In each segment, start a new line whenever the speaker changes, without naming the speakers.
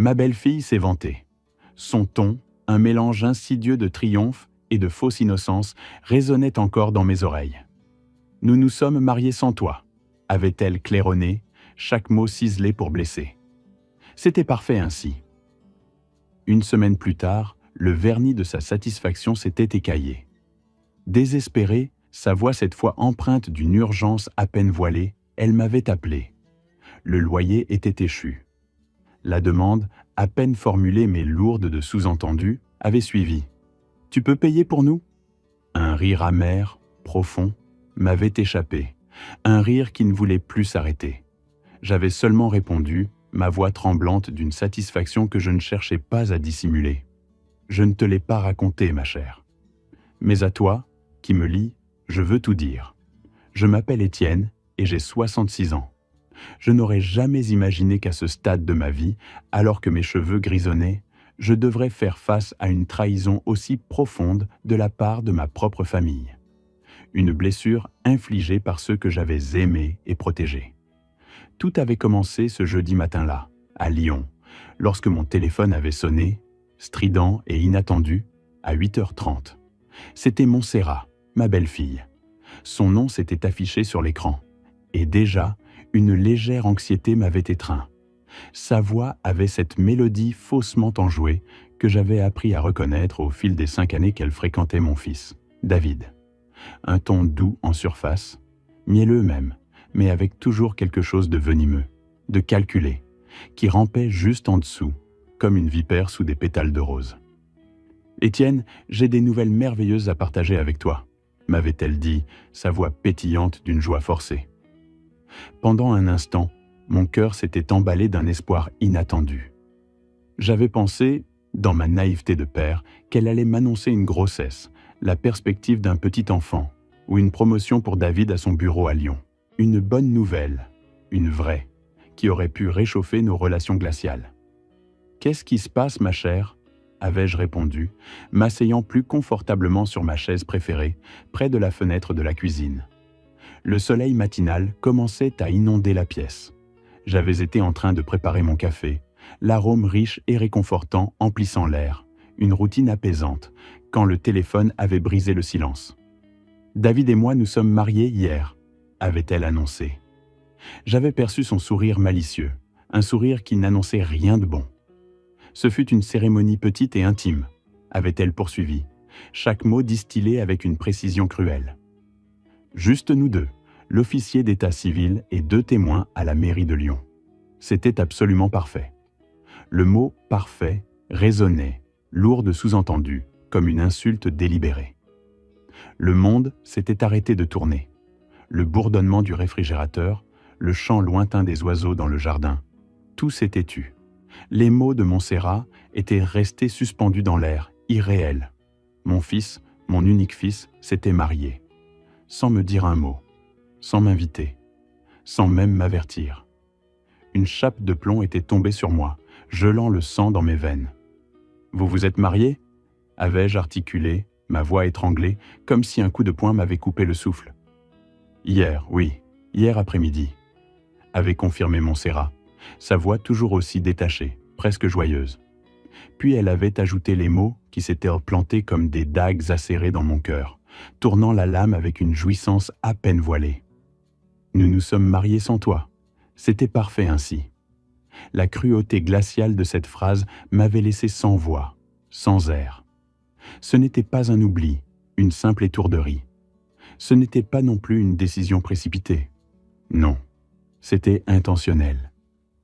Ma belle-fille s'est vantée. Son ton, un mélange insidieux de triomphe et de fausse innocence, résonnait encore dans mes oreilles. « Nous nous sommes mariés sans toi », avait-elle claironné, chaque mot ciselé pour blesser. C'était parfait ainsi. Une semaine plus tard, le vernis de sa satisfaction s'était écaillé. Désespérée, sa voix cette fois empreinte d'une urgence à peine voilée, elle m'avait appelé. Le loyer était échu. La demande, à peine formulée mais lourde de sous-entendus, avait suivi. « Tu peux payer pour nous ?» Un rire amer, profond, m'avait échappé. Un rire qui ne voulait plus s'arrêter. J'avais seulement répondu, ma voix tremblante d'une satisfaction que je ne cherchais pas à dissimuler. « Je ne te l'ai pas raconté, ma chère. Mais à toi, qui me lis, je veux tout dire. Je m'appelle Étienne et j'ai 66 ans. Je n'aurais jamais imaginé qu'à ce stade de ma vie, alors que mes cheveux grisonnaient, je devrais faire face à une trahison aussi profonde de la part de ma propre famille. Une blessure infligée par ceux que j'avais aimés et protégés. Tout avait commencé ce jeudi matin-là, à Lyon, lorsque mon téléphone avait sonné, strident et inattendu, à 8h30. C'était Montserrat, ma belle-fille. Son nom s'était affiché sur l'écran. Et déjà, une légère anxiété m'avait étreint. Sa voix avait cette mélodie faussement enjouée que j'avais appris à reconnaître au fil des 5 années qu'elle fréquentait mon fils, David. Un ton doux en surface, mielleux même, mais avec toujours quelque chose de venimeux, de calculé, qui rampait juste en dessous, comme une vipère sous des pétales de rose. « Étienne, j'ai des nouvelles merveilleuses à partager avec toi », m'avait-elle dit, sa voix pétillante d'une joie forcée. Pendant un instant, mon cœur s'était emballé d'un espoir inattendu. J'avais pensé, dans ma naïveté de père, qu'elle allait m'annoncer une grossesse, la perspective d'un petit enfant, ou une promotion pour David à son bureau à Lyon. Une bonne nouvelle, une vraie, qui aurait pu réchauffer nos relations glaciales. « Qu'est-ce qui se passe, ma chère ?» avais-je répondu, m'asseyant plus confortablement sur ma chaise préférée, près de la fenêtre de la cuisine. Le soleil matinal commençait à inonder la pièce. J'avais été en train de préparer mon café, l'arôme riche et réconfortant emplissant l'air, une routine apaisante, quand le téléphone avait brisé le silence. « David et moi nous sommes mariés hier », avait-elle annoncé. J'avais perçu son sourire malicieux, un sourire qui n'annonçait rien de bon. Ce fut une cérémonie petite et intime, avait-elle poursuivi, chaque mot distillé avec une précision cruelle. Juste nous deux, l'officier d'état civil et 2 témoins à la mairie de Lyon. C'était absolument parfait. Le mot « parfait » résonnait, lourd de sous-entendus, comme une insulte délibérée. Le monde s'était arrêté de tourner. Le bourdonnement du réfrigérateur, le chant lointain des oiseaux dans le jardin, tout s'était tu. Les mots de Montserrat étaient restés suspendus dans l'air, irréels. Mon fils, mon unique fils, s'était marié. Sans me dire un mot, sans m'inviter, sans même m'avertir. Une chape de plomb était tombée sur moi, gelant le sang dans mes veines. « Vous vous êtes marié ?» avais-je articulé, ma voix étranglée, comme si un coup de poing m'avait coupé le souffle. « Hier, oui, hier après-midi », avait confirmé Montserrat, sa voix toujours aussi détachée, presque joyeuse. Puis elle avait ajouté les mots qui s'étaient plantés comme des dagues acérées dans mon cœur, tournant la lame avec une jouissance à peine voilée. « Nous nous sommes mariés sans toi. C'était parfait ainsi. » La cruauté glaciale de cette phrase m'avait laissé sans voix, sans air. Ce n'était pas un oubli, une simple étourderie. Ce n'était pas non plus une décision précipitée. Non, c'était intentionnel,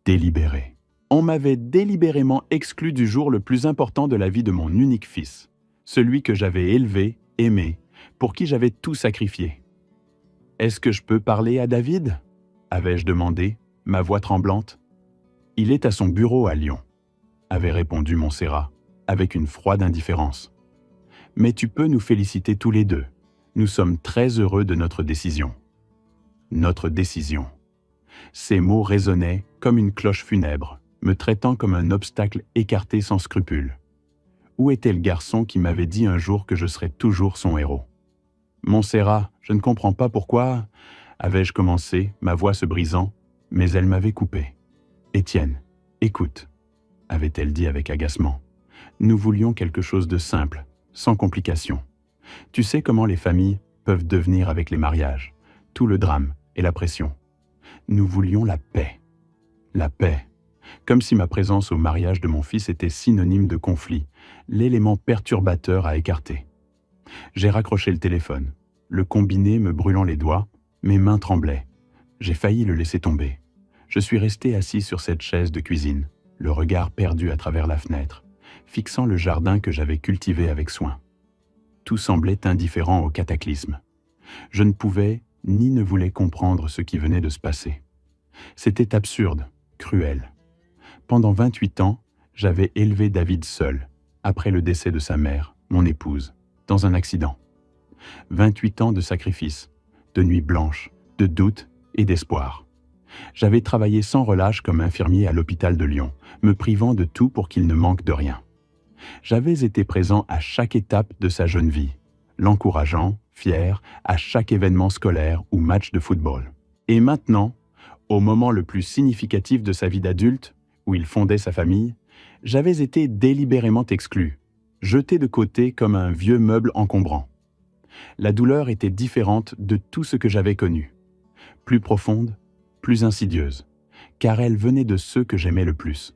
délibéré. On m'avait délibérément exclu du jour le plus important de la vie de mon unique fils, celui que j'avais élevé, aimé, pour qui j'avais tout sacrifié. « Est-ce que je peux parler à David ?» avais-je demandé, ma voix tremblante. « Il est à son bureau à Lyon », avait répondu Montserrat, avec une froide indifférence. « Mais tu peux nous féliciter tous les deux. Nous sommes très heureux de notre décision. » Notre décision. Ces mots résonnaient comme une cloche funèbre, me traitant comme un obstacle écarté sans scrupule. Où était le garçon qui m'avait dit un jour que je serais toujours son héros ? « Montserrat, je ne comprends pas pourquoi… » avais-je commencé, ma voix se brisant, mais elle m'avait coupé. « Étienne, écoute. avait-elle dit avec agacement. Nous voulions quelque chose de simple, sans complications. Tu sais comment les familles peuvent devenir avec les mariages, tout le drame et la pression. Nous voulions la paix. La paix. Comme si ma présence au mariage de mon fils était synonyme de conflit, l'élément perturbateur à écarter. J'ai raccroché le téléphone, le combiné me brûlant les doigts, mes mains tremblaient. J'ai failli le laisser tomber. Je suis resté assis sur cette chaise de cuisine, le regard perdu à travers la fenêtre, fixant le jardin que j'avais cultivé avec soin. Tout semblait indifférent au cataclysme. Je ne pouvais ni ne voulais comprendre ce qui venait de se passer. C'était absurde, cruel. Pendant 28 ans, j'avais élevé David seul, après le décès de sa mère, mon épouse, dans un accident. 28 ans de sacrifice, de nuits blanches, de doutes et d'espoir. J'avais travaillé sans relâche comme infirmier à l'hôpital de Lyon, me privant de tout pour qu'il ne manque de rien. J'avais été présent à chaque étape de sa jeune vie, l'encourageant, fier, à chaque événement scolaire ou match de football. Et maintenant, au moment le plus significatif de sa vie d'adulte, où il fondait sa famille, j'avais été délibérément exclu, jeté de côté comme un vieux meuble encombrant. La douleur était différente de tout ce que j'avais connu, plus profonde, plus insidieuse, car elle venait de ceux que j'aimais le plus.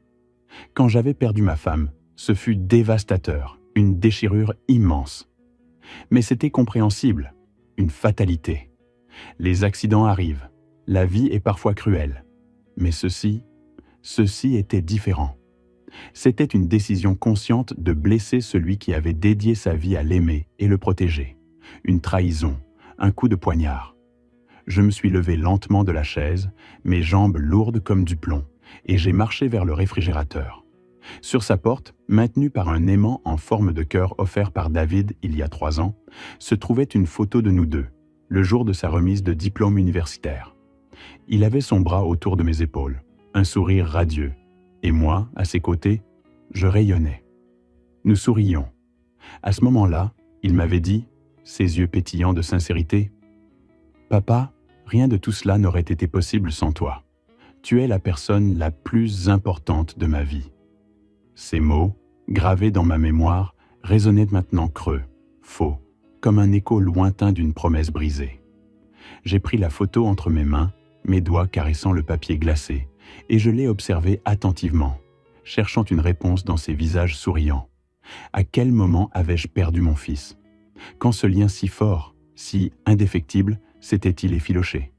Quand j'avais perdu ma femme, ce fut dévastateur, une déchirure immense. Mais c'était compréhensible, une fatalité. Les accidents arrivent, la vie est parfois cruelle. Mais ceci était différent. C'était une décision consciente de blesser celui qui avait dédié sa vie à l'aimer et le protéger. Une trahison, un coup de poignard. Je me suis levé lentement de la chaise, mes jambes lourdes comme du plomb, et j'ai marché vers le réfrigérateur. Sur sa porte, maintenue par un aimant en forme de cœur offert par David il y a 3 ans, se trouvait une photo de nous deux, le jour de sa remise de diplôme universitaire. Il avait son bras autour de mes épaules, un sourire radieux, et moi, à ses côtés, je rayonnais. Nous sourions. À ce moment-là, il m'avait dit, ses yeux pétillants de sincérité, « Papa, rien de tout cela n'aurait été possible sans toi. Tu es la personne la plus importante de ma vie. » Ces mots, gravés dans ma mémoire, résonnaient maintenant creux, faux, comme un écho lointain d'une promesse brisée. J'ai pris la photo entre mes mains, mes doigts caressant le papier glacé, et je l'ai observée attentivement, cherchant une réponse dans ses visages souriants. À quel moment avais-je perdu mon fils? Quand ce lien si fort, si indéfectible, s'était-il effiloché?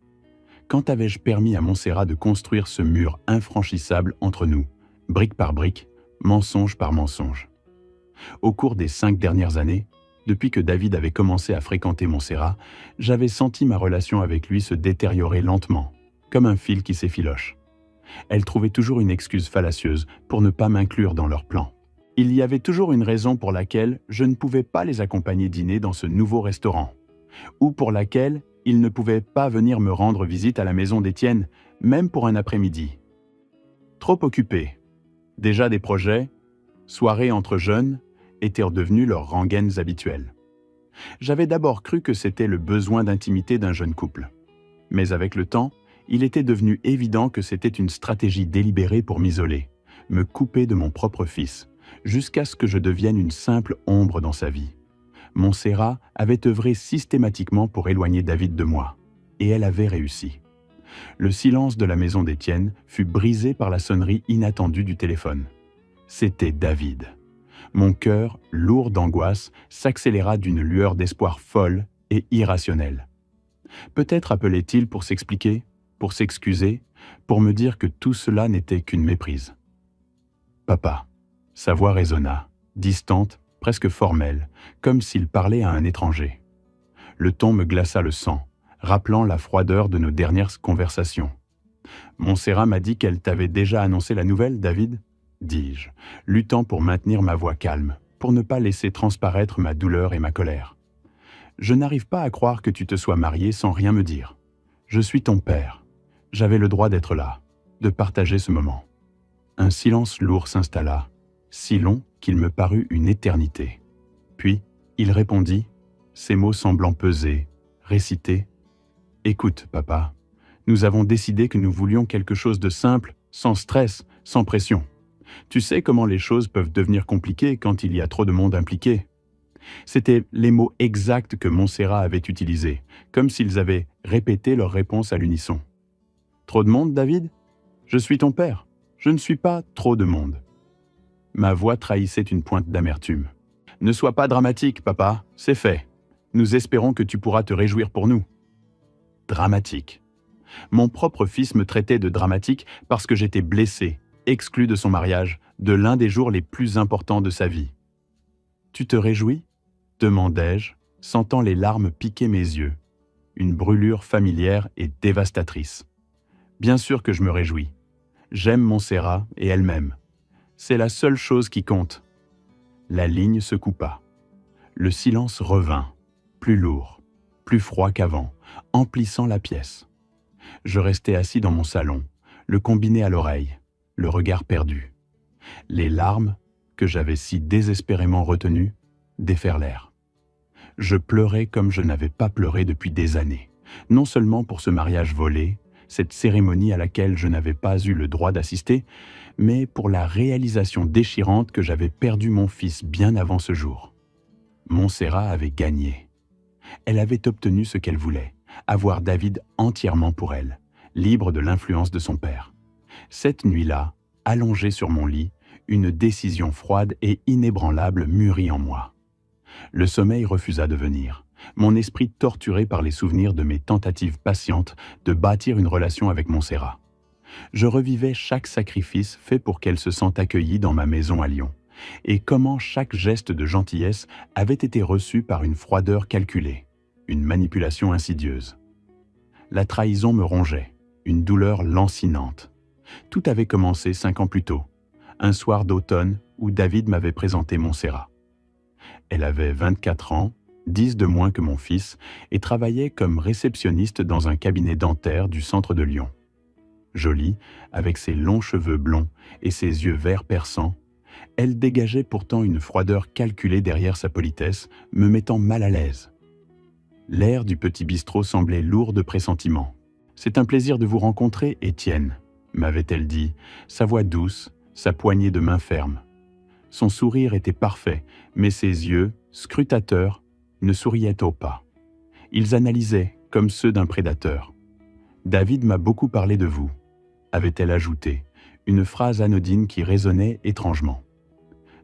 Quand avais-je permis à Montserrat de construire ce mur infranchissable entre nous, brique par brique, mensonge par mensonge? Au cours des 5 dernières années, depuis que David avait commencé à fréquenter Montserrat, j'avais senti ma relation avec lui se détériorer lentement, comme un fil qui s'effiloche. Elle trouvait toujours une excuse fallacieuse pour ne pas m'inclure dans leur plan. Il y avait toujours une raison pour laquelle je ne pouvais pas les accompagner dîner dans ce nouveau restaurant, ou pour laquelle ils ne pouvaient pas venir me rendre visite à la maison d'Étienne, même pour un après-midi. Trop occupés. Déjà des projets, soirées entre jeunes, étaient redevenus leurs rengaines habituelles. J'avais d'abord cru que c'était le besoin d'intimité d'un jeune couple. Mais avec le temps, il était devenu évident que c'était une stratégie délibérée pour m'isoler, me couper de mon propre fils, jusqu'à ce que je devienne une simple ombre dans sa vie. Montserrat avait œuvré systématiquement pour éloigner David de moi, et elle avait réussi. Le silence de la maison d'Étienne fut brisé par la sonnerie inattendue du téléphone. C'était David. Mon cœur, lourd d'angoisse, s'accéléra d'une lueur d'espoir folle et irrationnelle. Peut-être appelait-il pour s'expliquer, pour s'excuser, pour me dire que tout cela n'était qu'une méprise. « Papa », sa voix résonna, distante, presque formelle, comme s'il parlait à un étranger. Le ton me glaça le sang, rappelant la froideur de nos dernières conversations. « Montserrat m'a dit qu'elle t'avait déjà annoncé la nouvelle, David ?» dis-je, luttant pour maintenir ma voix calme, pour ne pas laisser transparaître ma douleur et ma colère. « Je n'arrive pas à croire que tu te sois marié sans rien me dire. Je suis ton père. J'avais le droit d'être là, de partager ce moment. » Un silence lourd s'installa, si long qu'il me parut une éternité. Puis, il répondit, ses mots semblant peser, récités. « Écoute, papa, nous avons décidé que nous voulions quelque chose de simple, sans stress, sans pression. Tu sais comment les choses peuvent devenir compliquées quand il y a trop de monde impliqué. C'étaient les mots exacts que Montserrat avait utilisés, comme s'ils avaient répété leur réponse à l'unisson. Trop de monde, David? Je suis ton père. Je ne suis pas trop de monde. Ma voix trahissait une pointe d'amertume. Ne sois pas dramatique, papa, c'est fait. Nous espérons que tu pourras te réjouir pour nous. Dramatique. Mon propre fils me traitait de dramatique parce que j'étais blessé, exclu de son mariage, de l'un des jours les plus importants de sa vie. Tu te réjouis? Demandai-je, sentant les larmes piquer mes yeux. Une brûlure familière et dévastatrice. Bien sûr que je me réjouis. J'aime Montserrat et elle m'aime. C'est la seule chose qui compte. La ligne se coupa. Le silence revint, plus lourd, plus froid qu'avant, emplissant la pièce. Je restais assis dans mon salon, le combiné à l'oreille, le regard perdu. Les larmes, que j'avais si désespérément retenues, déferlèrent. Je pleurais comme je n'avais pas pleuré depuis des années, non seulement pour ce mariage volé, cette cérémonie à laquelle je n'avais pas eu le droit d'assister, mais pour la réalisation déchirante que j'avais perdu mon fils bien avant ce jour. Montserrat avait gagné. Elle avait obtenu ce qu'elle voulait, avoir David entièrement pour elle, libre de l'influence de son père. Cette nuit-là, allongé sur mon lit, une décision froide et inébranlable mûrit en moi. Le sommeil refusa de venir, mon esprit torturé par les souvenirs de mes tentatives patientes de bâtir une relation avec Montserrat. Je revivais chaque sacrifice fait pour qu'elle se sente accueillie dans ma maison à Lyon, et comment chaque geste de gentillesse avait été reçu par une froideur calculée, une manipulation insidieuse. La trahison me rongeait, une douleur lancinante. Tout avait commencé 5 ans plus tôt, un soir d'automne où David m'avait présenté Montserrat. Elle avait 24 ans, 10 de moins que mon fils, et travaillait comme réceptionniste dans un cabinet dentaire du centre de Lyon. Jolie, avec ses longs cheveux blonds et ses yeux verts perçants, elle dégageait pourtant une froideur calculée derrière sa politesse, me mettant mal à l'aise. L'air du petit bistrot semblait lourd de pressentiments. « C'est un plaisir de vous rencontrer, Étienne », m'avait-elle dit, sa voix douce, sa poignée de main ferme. Son sourire était parfait, mais ses yeux, scrutateurs, ne souriaient au pas. Ils analysaient, comme ceux d'un prédateur. « David m'a beaucoup parlé de vous », avait-elle ajouté, une phrase anodine qui résonnait étrangement.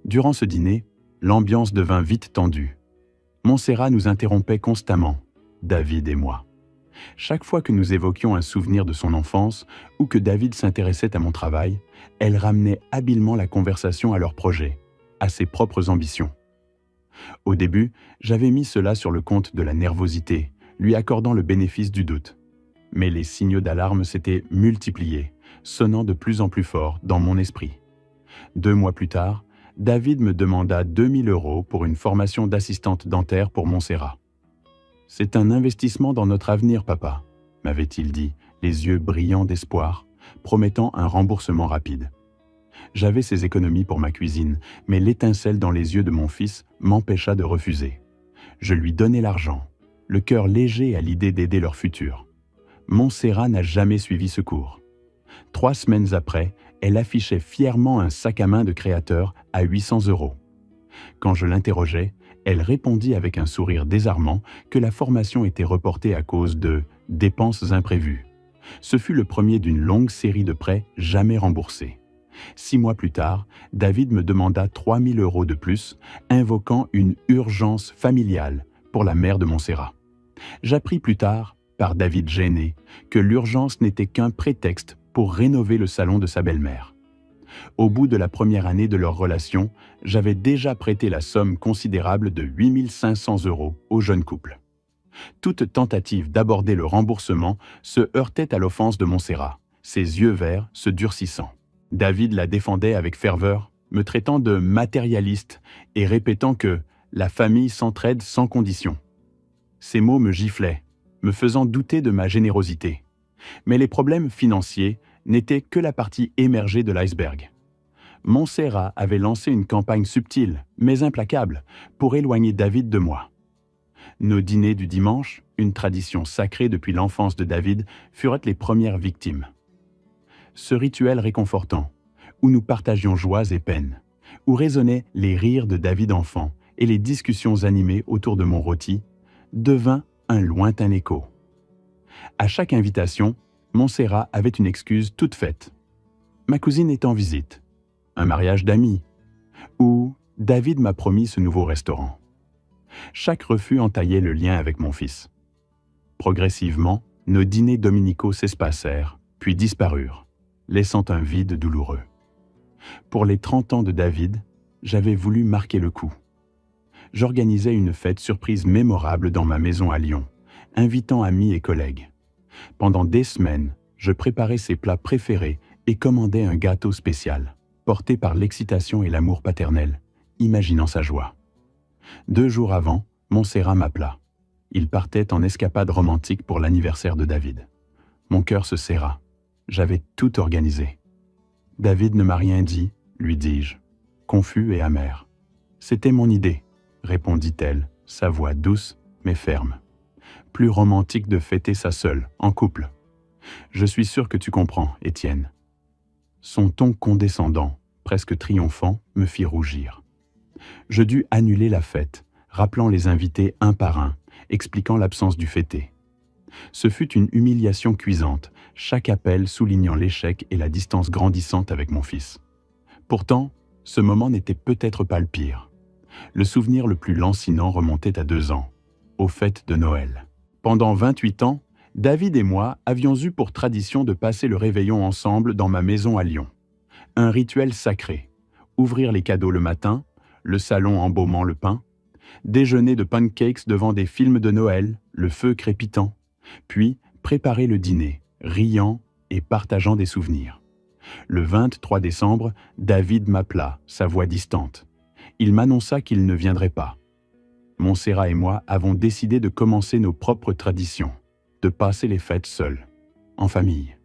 Durant ce dîner, l'ambiance devint vite tendue. Montserrat nous interrompait constamment, David et moi. Chaque fois que nous évoquions un souvenir de son enfance ou que David s'intéressait à mon travail, elle ramenait habilement la conversation à leur projet, à ses propres ambitions. Au début, j'avais mis cela sur le compte de la nervosité, lui accordant le bénéfice du doute. Mais les signaux d'alarme s'étaient multipliés, sonnant de plus en plus fort dans mon esprit. 2 mois plus tard, David me demanda 2000 € pour une formation d'assistante dentaire pour Montserrat. « C'est un investissement dans notre avenir, papa », m'avait-il dit, les yeux brillants d'espoir, promettant un remboursement rapide. J'avais ses économies pour ma cuisine, mais l'étincelle dans les yeux de mon fils m'empêcha de refuser. Je lui donnai l'argent, le cœur léger à l'idée d'aider leur futur. Montserrat n'a jamais suivi ce cours. 3 semaines après, elle affichait fièrement un sac à main de créateur à 800 €. Quand je l'interrogeai, elle répondit avec un sourire désarmant que la formation était reportée à cause de dépenses imprévues. Ce fut le premier d'une longue série de prêts jamais remboursés. 6 mois plus tard, David me demanda 3000 € de plus, invoquant une urgence familiale pour la mère de Montserrat. J'appris plus tard, par David gêné, que l'urgence n'était qu'un prétexte pour rénover le salon de sa belle-mère. Au bout de la première année de leur relation, j'avais déjà prêté la somme considérable de 8500 € au jeune couple. Toute tentative d'aborder le remboursement se heurtait à l'offense de Montserrat, ses yeux verts se durcissant. David la défendait avec ferveur, me traitant de matérialiste et répétant que la famille s'entraide sans condition. Ces mots me giflaient, me faisant douter de ma générosité. Mais les problèmes financiers n'étaient que la partie émergée de l'iceberg. Montserrat avait lancé une campagne subtile, mais implacable, pour éloigner David de moi. Nos dîners du dimanche, une tradition sacrée depuis l'enfance de David, furent les premières victimes. Ce rituel réconfortant, où nous partagions joies et peines, où résonnaient les rires de David enfant et les discussions animées autour de mon rôti, devint un lointain écho. À chaque invitation, Montserrat avait une excuse toute faite. Ma cousine est en visite, un mariage d'amis, ou David m'a promis ce nouveau restaurant. Chaque refus entaillait le lien avec mon fils. Progressivement, nos dîners dominicaux s'espacèrent, puis disparurent, laissant un vide douloureux. Pour les 30 ans de David, j'avais voulu marquer le coup. J'organisais une fête surprise mémorable dans ma maison à Lyon, invitant amis et collègues. Pendant des semaines, je préparais ses plats préférés et commandais un gâteau spécial, porté par l'excitation et l'amour paternel, imaginant sa joie. 2 jours avant, Montserrat m'appela. Il partait en escapade romantique pour l'anniversaire de David. Mon cœur se serra. J'avais tout organisé. David ne m'a rien dit, lui dis-je, confus et amer. C'était mon idée, répondit-elle, sa voix douce mais ferme. Plus romantique de fêter ça seule, en couple. Je suis sûr que tu comprends, Étienne. Son ton condescendant, presque triomphant, me fit rougir. Je dus annuler la fête, rappelant les invités un par un, expliquant l'absence du fêté. Ce fut une humiliation cuisante, chaque appel soulignant l'échec et la distance grandissante avec mon fils. Pourtant, ce moment n'était peut-être pas le pire. Le souvenir le plus lancinant remontait à 2 ans, aux fêtes de Noël. Pendant 28 ans, David et moi avions eu pour tradition de passer le réveillon ensemble dans ma maison à Lyon. Un rituel sacré. Ouvrir les cadeaux le matin, le salon embaumant le pain, déjeuner de pancakes devant des films de Noël, le feu crépitant, puis préparer le dîner, riant et partageant des souvenirs. Le 23 décembre, David m'appela, sa voix distante. Il m'annonça qu'il ne viendrait pas. Montserrat et moi avons décidé de commencer nos propres traditions, de passer les fêtes seuls, en famille.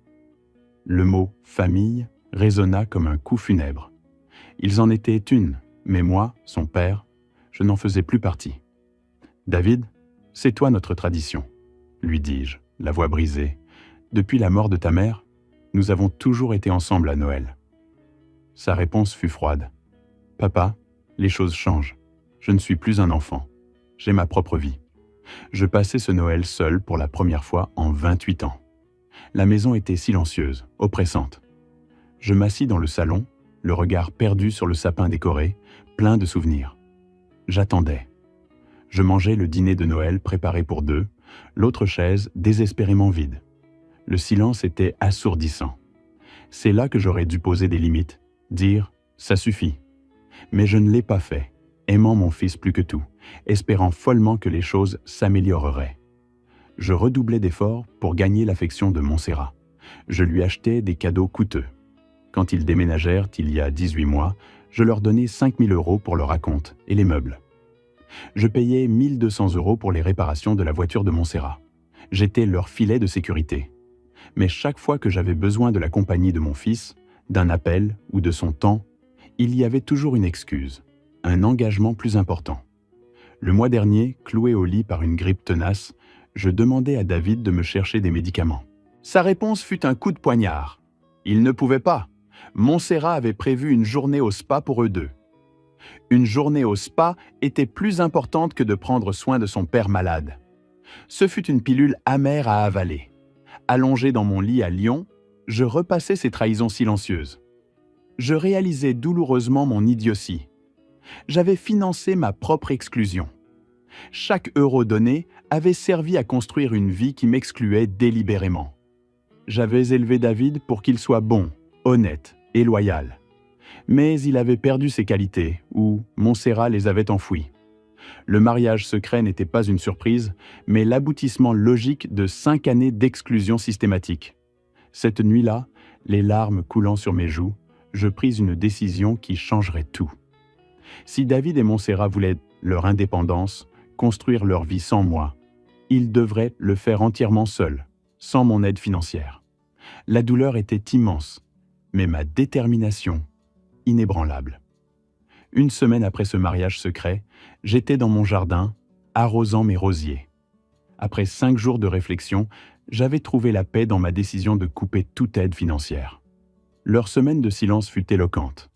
Le mot « famille » résonna comme un coup funèbre. Ils en étaient une, mais moi, son père, je n'en faisais plus partie. « David, c'est toi notre tradition », lui dis-je, la voix brisée. « Depuis la mort de ta mère, nous avons toujours été ensemble à Noël. » Sa réponse fut froide. « Papa, les choses changent. Je ne suis plus un enfant. J'ai ma propre vie. » Je passais ce Noël seul pour la première fois en 28 ans. La maison était silencieuse, oppressante. Je m'assis dans le salon, le regard perdu sur le sapin décoré, plein de souvenirs. J'attendais. Je mangeais le dîner de Noël préparé pour 2, l'autre chaise désespérément vide. Le silence était assourdissant. C'est là que j'aurais dû poser des limites, dire « ça suffit ». Mais je ne l'ai pas fait, aimant mon fils plus que tout, espérant follement que les choses s'amélioreraient. Je redoublais d'efforts pour gagner l'affection de Montserrat. Je lui achetais des cadeaux coûteux. Quand ils déménagèrent il y a 18 mois, je leur donnais 5 000 € pour le raconte et les meubles. Je payais 1 200 € pour les réparations de la voiture de Montserrat. J'étais leur filet de sécurité. Mais chaque fois que j'avais besoin de la compagnie de mon fils, d'un appel ou de son temps, il y avait toujours une excuse, un engagement plus important. Le mois dernier, cloué au lit par une grippe tenace, je demandais à David de me chercher des médicaments. Sa réponse fut un coup de poignard. Il ne pouvait pas. Montserrat avait prévu une journée au spa pour eux deux. Une journée au spa était plus importante que de prendre soin de son père malade. Ce fut une pilule amère à avaler. Allongé dans mon lit à Lyon, je repassais ces trahisons silencieuses. Je réalisais douloureusement mon idiotie. J'avais financé ma propre exclusion. Chaque euro donné avait servi à construire une vie qui m'excluait délibérément. J'avais élevé David pour qu'il soit bon, honnête et loyal. Mais il avait perdu ses qualités, ou Montserrat les avait enfouies. Le mariage secret n'était pas une surprise, mais l'aboutissement logique de 5 années d'exclusion systématique. Cette nuit-là, les larmes coulant sur mes joues, je pris une décision qui changerait tout. Si David et Montserrat voulaient leur indépendance, construire leur vie sans moi, ils devraient le faire entièrement seuls, sans mon aide financière. La douleur était immense, mais ma détermination, inébranlable. Une semaine après ce mariage secret, j'étais dans mon jardin, arrosant mes rosiers. Après 5 jours de réflexion, j'avais trouvé la paix dans ma décision de couper toute aide financière. Leur semaine de silence fut éloquente.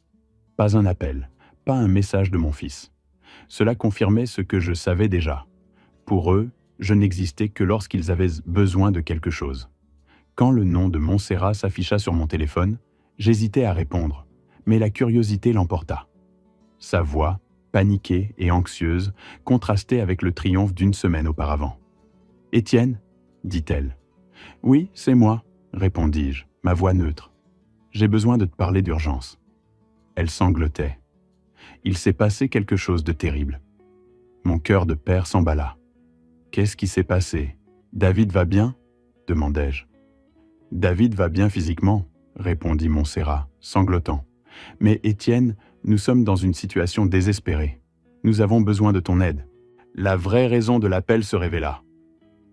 Pas un appel, pas un message de mon fils. Cela confirmait ce que je savais déjà. Pour eux, je n'existais que lorsqu'ils avaient besoin de quelque chose. Quand le nom de Montserrat s'afficha sur mon téléphone, j'hésitais à répondre, mais la curiosité l'emporta. Sa voix, paniquée et anxieuse, contrastait avec le triomphe d'une semaine auparavant. « Étienne » dit-elle. « Oui, c'est moi » répondis-je, ma voix neutre. « J'ai besoin de te parler d'urgence. » Elle sanglotait. Il s'est passé quelque chose de terrible. Mon cœur de père s'emballa. « Qu'est-ce qui s'est passé? David va bien ?» demandai-je. « David va bien physiquement » répondit Montserrat, sanglotant. « Mais Étienne, nous sommes dans une situation désespérée. Nous avons besoin de ton aide. » La vraie raison de l'appel se révéla.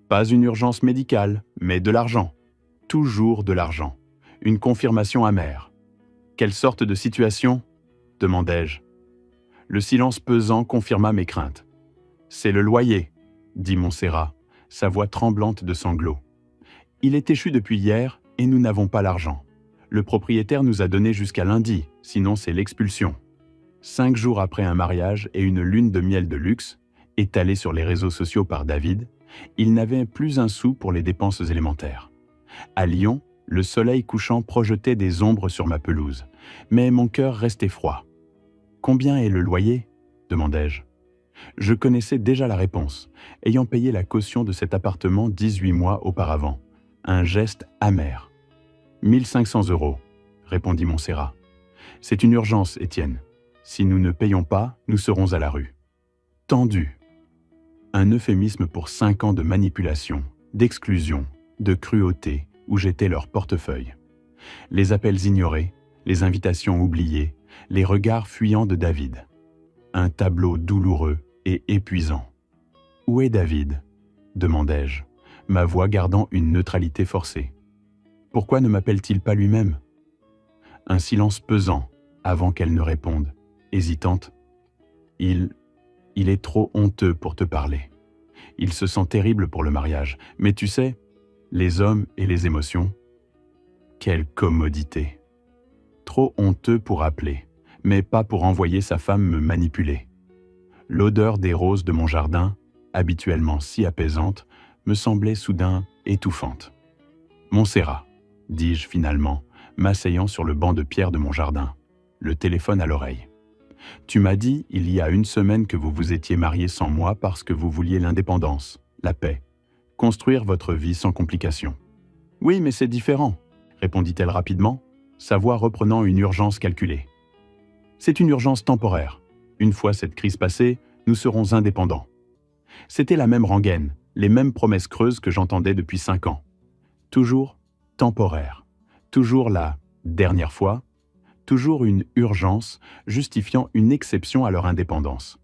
Pas une urgence médicale, mais de l'argent. Toujours de l'argent. Une confirmation amère. « Quelle sorte de situation ?» demandai-je. Le silence pesant confirma mes craintes. « C'est le loyer » dit Montserrat, sa voix tremblante de sanglots. « Il est échu depuis hier et nous n'avons pas l'argent. Le propriétaire nous a donné jusqu'à lundi, sinon c'est l'expulsion. » 5 jours après un mariage et une lune de miel de luxe, étalée sur les réseaux sociaux par David, il n'avait plus un sou pour les dépenses élémentaires. À Lyon, le soleil couchant projetait des ombres sur ma pelouse, mais mon cœur restait froid. « Combien est le loyer ?» demandai-je. Je connaissais déjà la réponse, ayant payé la caution de cet appartement 18 mois auparavant. Un geste amer. « 1 500 €, répondit Montserrat. « C'est une urgence, Étienne. Si nous ne payons pas, nous serons à la rue. » Tendu. Un euphémisme pour 5 ans de manipulation, d'exclusion, de cruauté, où j'étais leur portefeuille. Les appels ignorés, les invitations oubliées, les regards fuyants de David. Un tableau douloureux et épuisant. « Où est David ?» demandai-je, ma voix gardant une neutralité forcée. « Pourquoi ne m'appelle-t-il pas lui-même ?» Un silence pesant, avant qu'elle ne réponde, hésitante. « Il est trop honteux pour te parler. Il se sent terrible pour le mariage, mais tu sais, les hommes et les émotions. Quelle commodité. Trop honteux pour appeler, mais pas pour envoyer sa femme me manipuler. L'odeur des roses de mon jardin, habituellement si apaisante, me semblait soudain étouffante. « Montserrat » dis-je finalement, m'asseyant sur le banc de pierre de mon jardin, le téléphone à l'oreille. « Tu m'as dit il y a 1 semaine que vous vous étiez mariés sans moi parce que vous vouliez l'indépendance, la paix, construire votre vie sans complications. »« Oui, mais c'est différent, » répondit-elle rapidement, sa voix reprenant une urgence calculée. « C'est une urgence temporaire. Une fois cette crise passée, nous serons indépendants. » C'était la même rengaine, les mêmes promesses creuses que j'entendais depuis 5 ans. Toujours temporaire, toujours la dernière fois, toujours une urgence justifiant une exception à leur indépendance.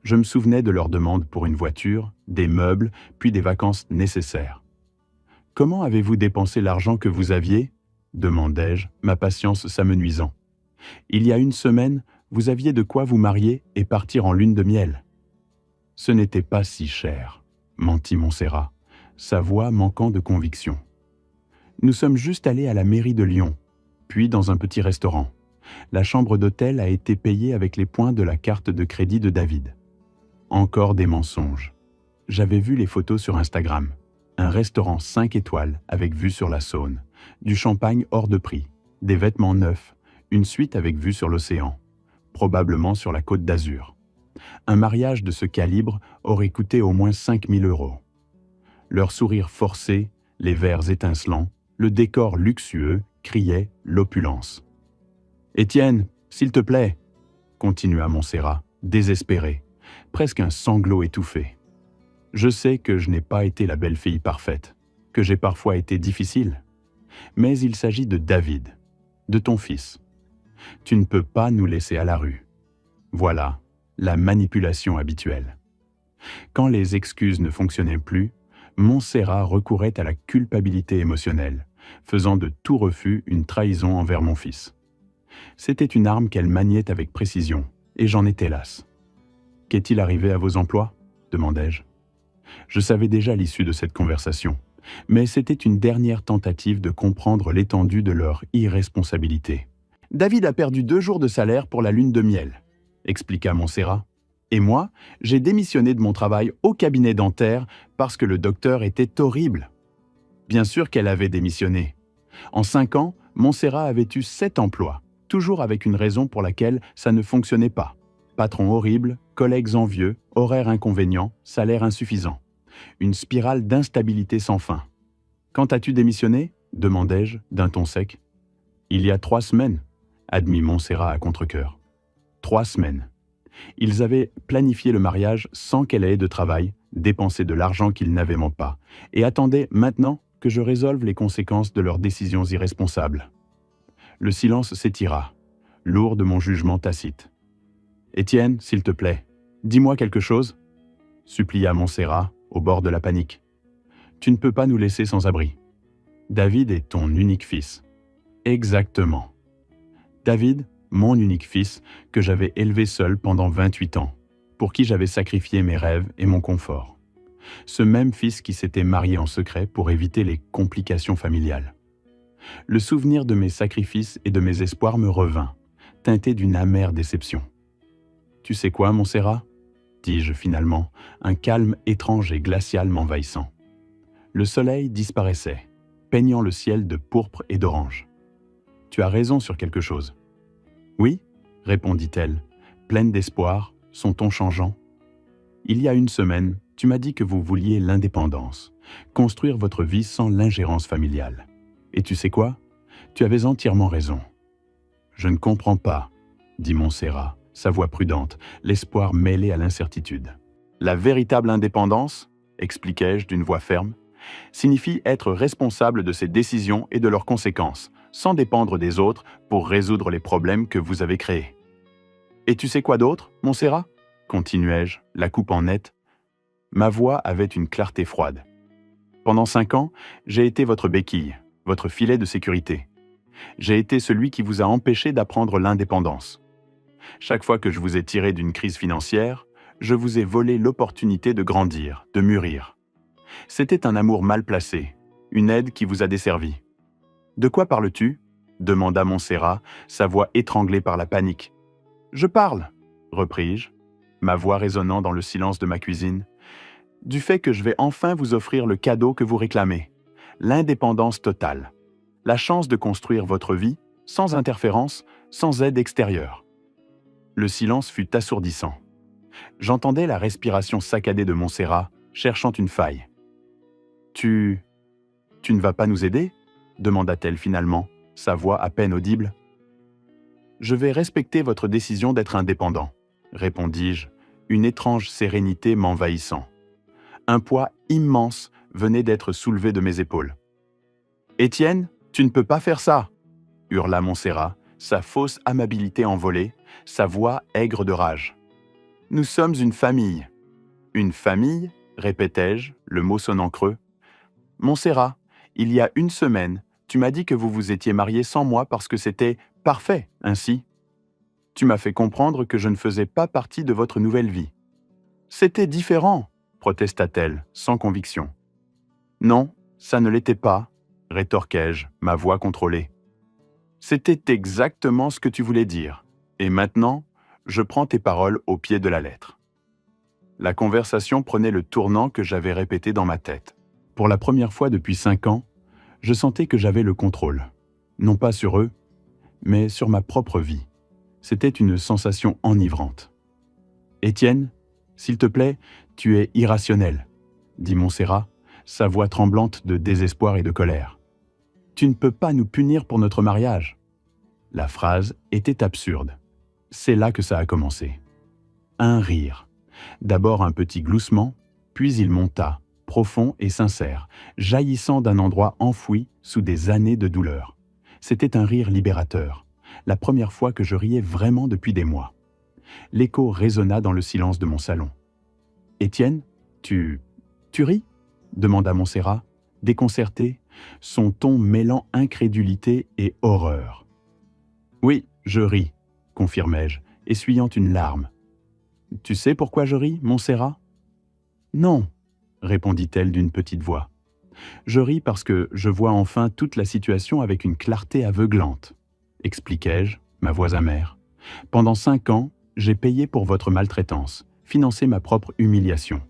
Je me souvenais de leurs demandes pour une voiture, des meubles, puis des vacances nécessaires. « Comment avez-vous dépensé l'argent que vous aviez ?» demandai-je, ma patience s'amenuisant. « Il y a 1 semaine, vous aviez de quoi vous marier et partir en lune de miel. » « Ce n'était pas si cher, » mentit Montserrat, sa voix manquant de conviction. « Nous sommes juste allés à la mairie de Lyon, puis dans un petit restaurant. La chambre d'hôtel a été payée avec les points de la carte de crédit de David. » Encore des mensonges. J'avais vu les photos sur Instagram. Un restaurant 5 étoiles avec vue sur la Saône, du champagne hors de prix, des vêtements neufs, une suite avec vue sur l'océan, probablement sur la Côte d'Azur. Un mariage de ce calibre aurait coûté au moins 5 000 €. Leur sourire forcé, les verres étincelants, le décor luxueux criaient l'opulence. « Étienne, s'il te plaît !» continua Montserrat, désespéré, presque un sanglot étouffé. « Je sais que je n'ai pas été la belle-fille parfaite, que j'ai parfois été difficile. Mais il s'agit de David, de ton fils. Tu ne peux pas nous laisser à la rue. » Voilà, la manipulation habituelle. Quand les excuses ne fonctionnaient plus, Montserrat recourait à la culpabilité émotionnelle, faisant de tout refus une trahison envers mon fils. C'était une arme qu'elle maniait avec précision, et j'en étais las. « Qu'est-il arrivé à vos emplois ?» demandai-je. Je savais déjà l'issue de cette conversation, Mais c'était une dernière tentative de comprendre l'étendue de leur irresponsabilité. « David a perdu 2 jours de salaire pour la lune de miel », expliqua Montserrat. « Et moi, j'ai démissionné de mon travail au cabinet dentaire parce que le docteur était horrible. » Bien sûr qu'elle avait démissionné. En 5 ans, Montserrat avait eu 7 emplois, toujours avec une raison pour laquelle ça ne fonctionnait pas. Patron horrible, collègues envieux, horaires inconvénients, salaire insuffisant. Une spirale d'instabilité sans fin. « Quand as-tu démissionné » demandai-je d'un ton sec. « Il y a 3 semaines », admit Montserrat à contre-cœur. 3 semaines. Ils avaient planifié le mariage sans qu'elle ait de travail, dépensé de l'argent qu'ils n'avaient pas, et attendaient maintenant que je résolve les conséquences de leurs décisions irresponsables. Le silence s'étira, lourd de mon jugement tacite. « Étienne, s'il te plaît, dis-moi quelque chose » supplia Montserrat, au bord de la panique. « Tu ne peux pas nous laisser sans abri. David est ton unique fils. » « Exactement. David, mon unique fils, que j'avais élevé seul pendant 28 ans, pour qui j'avais sacrifié mes rêves et mon confort. Ce même fils qui s'était marié en secret pour éviter les complications familiales. Le souvenir de mes sacrifices et de mes espoirs me revint, teinté d'une amère déception. « Tu sais quoi, Montserrat » dis-je finalement, un calme étrange et glacial m'envahissant. Le soleil disparaissait, peignant le ciel de pourpre et d'orange. « Tu as raison sur quelque chose. »« Oui » répondit-elle, pleine d'espoir, son ton changeant. « Il y a 1 semaine, tu m'as dit que vous vouliez l'indépendance, construire votre vie sans l'ingérence familiale. Et tu sais quoi? Tu avais entièrement raison. »« Je ne comprends pas, » dit Montserrat, sa voix prudente, l'espoir mêlé à l'incertitude. « La véritable indépendance, expliquai-je d'une voix ferme, signifie être responsable de ses décisions et de leurs conséquences, sans dépendre des autres pour résoudre les problèmes que vous avez créés. Et tu sais quoi d'autre, Montserrat ? Continuai-je, la coupant net. Ma voix avait une clarté froide. Pendant 5 ans, j'ai été votre béquille, votre filet de sécurité. J'ai été celui qui vous a empêché d'apprendre l'indépendance. Chaque fois que je vous ai tiré d'une crise financière, je vous ai volé l'opportunité de grandir, de mûrir. C'était un amour mal placé, une aide qui vous a desservi. « De quoi parles-tu » demanda Montserrat, sa voix étranglée par la panique. « Je parle » repris-je, ma voix résonnant dans le silence de ma cuisine. « Du fait que je vais enfin vous offrir le cadeau que vous réclamez, l'indépendance totale, la chance de construire votre vie sans interférence, sans aide extérieure. » Le silence fut assourdissant. J'entendais la respiration saccadée de Montserrat, cherchant une faille. « Tu ne vas pas nous aider » demanda-t-elle finalement, sa voix à peine audible. « Je vais respecter votre décision d'être indépendant, » répondis-je, une étrange sérénité m'envahissant. Un poids immense venait d'être soulevé de mes épaules. « Étienne, tu ne peux pas faire ça !» hurla Montserrat, sa fausse amabilité envolée, sa voix aigre de rage. « Nous sommes une famille. »« Une famille ?» répétai-je, le mot sonnant creux. « Montserrat, il y a 1 semaine, tu m'as dit que vous vous étiez marié sans moi parce que c'était parfait ainsi. Tu m'as fait comprendre que je ne faisais pas partie de votre nouvelle vie. »« C'était différent !» protesta-t-elle, sans conviction. « Non, ça ne l'était pas, » rétorquai-je, ma voix contrôlée. « C'était exactement ce que tu voulais dire, et maintenant, je prends tes paroles au pied de la lettre. » La conversation prenait le tournant que j'avais répété dans ma tête. Pour la première fois depuis 5 ans, je sentais que j'avais le contrôle, non pas sur eux, mais sur ma propre vie. C'était une sensation enivrante. « Étienne, s'il te plaît, tu es irrationnel, » dit Montserrat, sa voix tremblante de désespoir et de colère. « Tu ne peux pas nous punir pour notre mariage. » La phrase était absurde. C'est là que ça a commencé. Un rire. D'abord un petit gloussement, puis il monta, profond et sincère, jaillissant d'un endroit enfoui sous des années de douleur. C'était un rire libérateur, la première fois que je riais vraiment depuis des mois. L'écho résonna dans le silence de mon salon. « Étienne, tu ris ?» demanda Montserrat, déconcerté, son ton mêlant incrédulité et horreur. « Oui, je ris, » confirmai-je, essuyant une larme. « Tu sais pourquoi je ris, Montserrat ?»« Non, » répondit-elle d'une petite voix. Je ris parce que je vois enfin toute la situation avec une clarté aveuglante. Expliquai-je, ma voix amère. Pendant 5 ans, j'ai payé pour votre maltraitance, financé ma propre humiliation.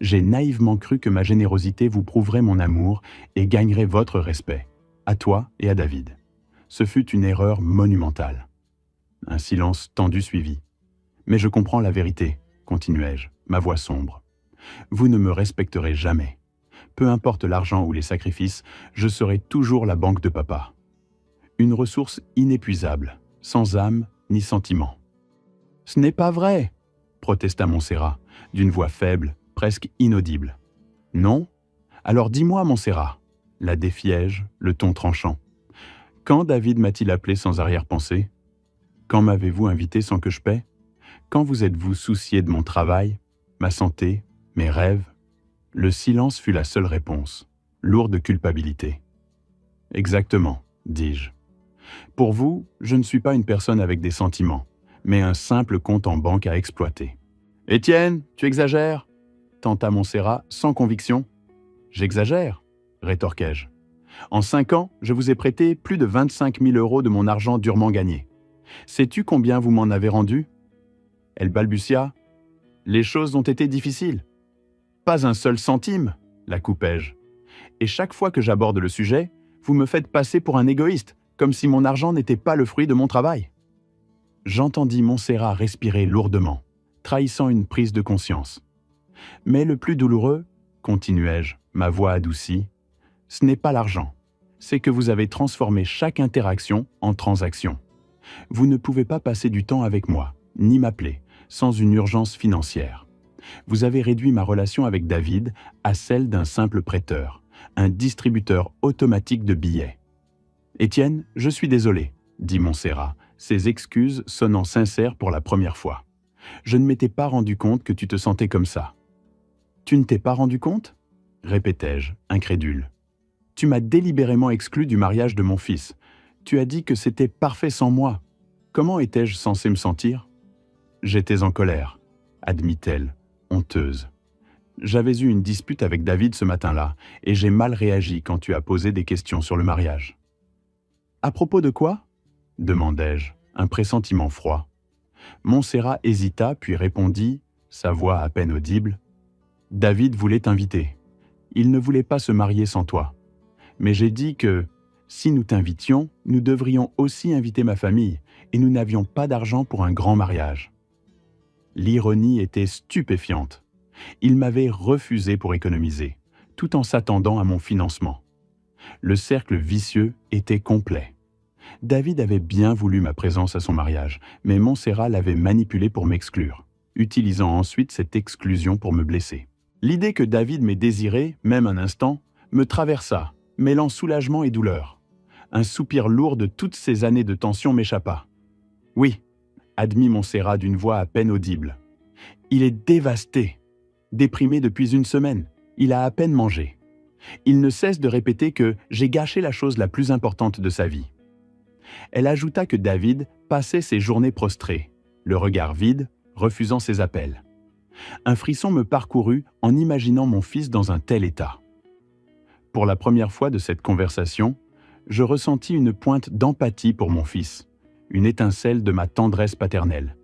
J'ai naïvement cru que ma générosité vous prouverait mon amour et gagnerait votre respect, à toi et à David. Ce fut une erreur monumentale. Un silence tendu suivit. Mais je comprends la vérité, continuai-je, ma voix sombre. Vous ne me respecterez jamais. Peu importe l'argent ou les sacrifices, je serai toujours la banque de papa. Une ressource inépuisable, sans âme ni sentiment. « Ce n'est pas vrai !» protesta Montserrat, d'une voix faible, presque inaudible. « Non ? Alors dis-moi, Montserrat !» la défiai-je, le ton tranchant. « Quand David m'a-t-il appelé sans arrière-pensée ? Quand m'avez-vous invité sans que je paie ? Quand vous êtes-vous soucié de mon travail, ma santé, mes rêves ?» Le silence fut la seule réponse, lourde de culpabilité. « Exactement, dis-je. Pour vous, je ne suis pas une personne avec des sentiments, mais un simple compte en banque à exploiter. »« Étienne, tu exagères » tenta Montserrat sans conviction. « J'exagère » rétorquai-je. « En 5 ans, je vous ai prêté plus de 25 000 € de mon argent durement gagné. Sais-tu combien vous m'en avez rendu ?» Elle balbutia. « Les choses ont été difficiles. »« Pas un seul centime » la coupai-je. « Et chaque fois que j'aborde le sujet, vous me faites passer pour un égoïste, comme si mon argent n'était pas le fruit de mon travail. » J'entendis Montserrat respirer lourdement, trahissant une prise de conscience. « Mais le plus douloureux, continuai-je, ma voix adoucie, ce n'est pas l'argent, c'est que vous avez transformé chaque interaction en transaction. Vous ne pouvez pas passer du temps avec moi, ni m'appeler, sans une urgence financière. Vous avez réduit ma relation avec David à celle d'un simple prêteur, un distributeur automatique de billets. « Étienne, je suis désolé, » dit Montserrat, ses excuses sonnant sincères pour la première fois. « Je ne m'étais pas rendu compte que tu te sentais comme ça. »« Tu ne t'es pas rendu compte ?» répétai-je, incrédule. « Tu m'as délibérément exclu du mariage de mon fils. Tu as dit que c'était parfait sans moi. Comment étais-je censé me sentir ?»« J'étais en colère, » admit-elle, honteuse. « J'avais eu une dispute avec David ce matin-là, et j'ai mal réagi quand tu as posé des questions sur le mariage. »« À propos de quoi ?» demandai-je, un pressentiment froid. Montserrat hésita, puis répondit, sa voix à peine audible. « David voulait t'inviter. Il ne voulait pas se marier sans toi. Mais j'ai dit que, si nous t'invitions, nous devrions aussi inviter ma famille, et nous n'avions pas d'argent pour un grand mariage. » L'ironie était stupéfiante. Il m'avait refusé pour économiser, tout en s'attendant à mon financement. Le cercle vicieux était complet. David avait bien voulu ma présence à son mariage, mais Montserrat l'avait manipulé pour m'exclure, utilisant ensuite cette exclusion pour me blesser. L'idée que David m'ait désiré, même un instant, me traversa, mêlant soulagement et douleur. Un soupir lourd de toutes ces années de tension m'échappa. « Oui, » admit Montserrat d'une voix à peine audible. « Il est dévasté, déprimé depuis 1 semaine. Il a à peine mangé. Il ne cesse de répéter que j'ai gâché la chose la plus importante de sa vie. » Elle ajouta que David passait ses journées prostré, le regard vide, refusant ses appels. Un frisson me parcourut en imaginant mon fils dans un tel état. Pour la première fois de cette conversation, je ressentis une pointe d'empathie pour mon fils, une étincelle de ma tendresse paternelle.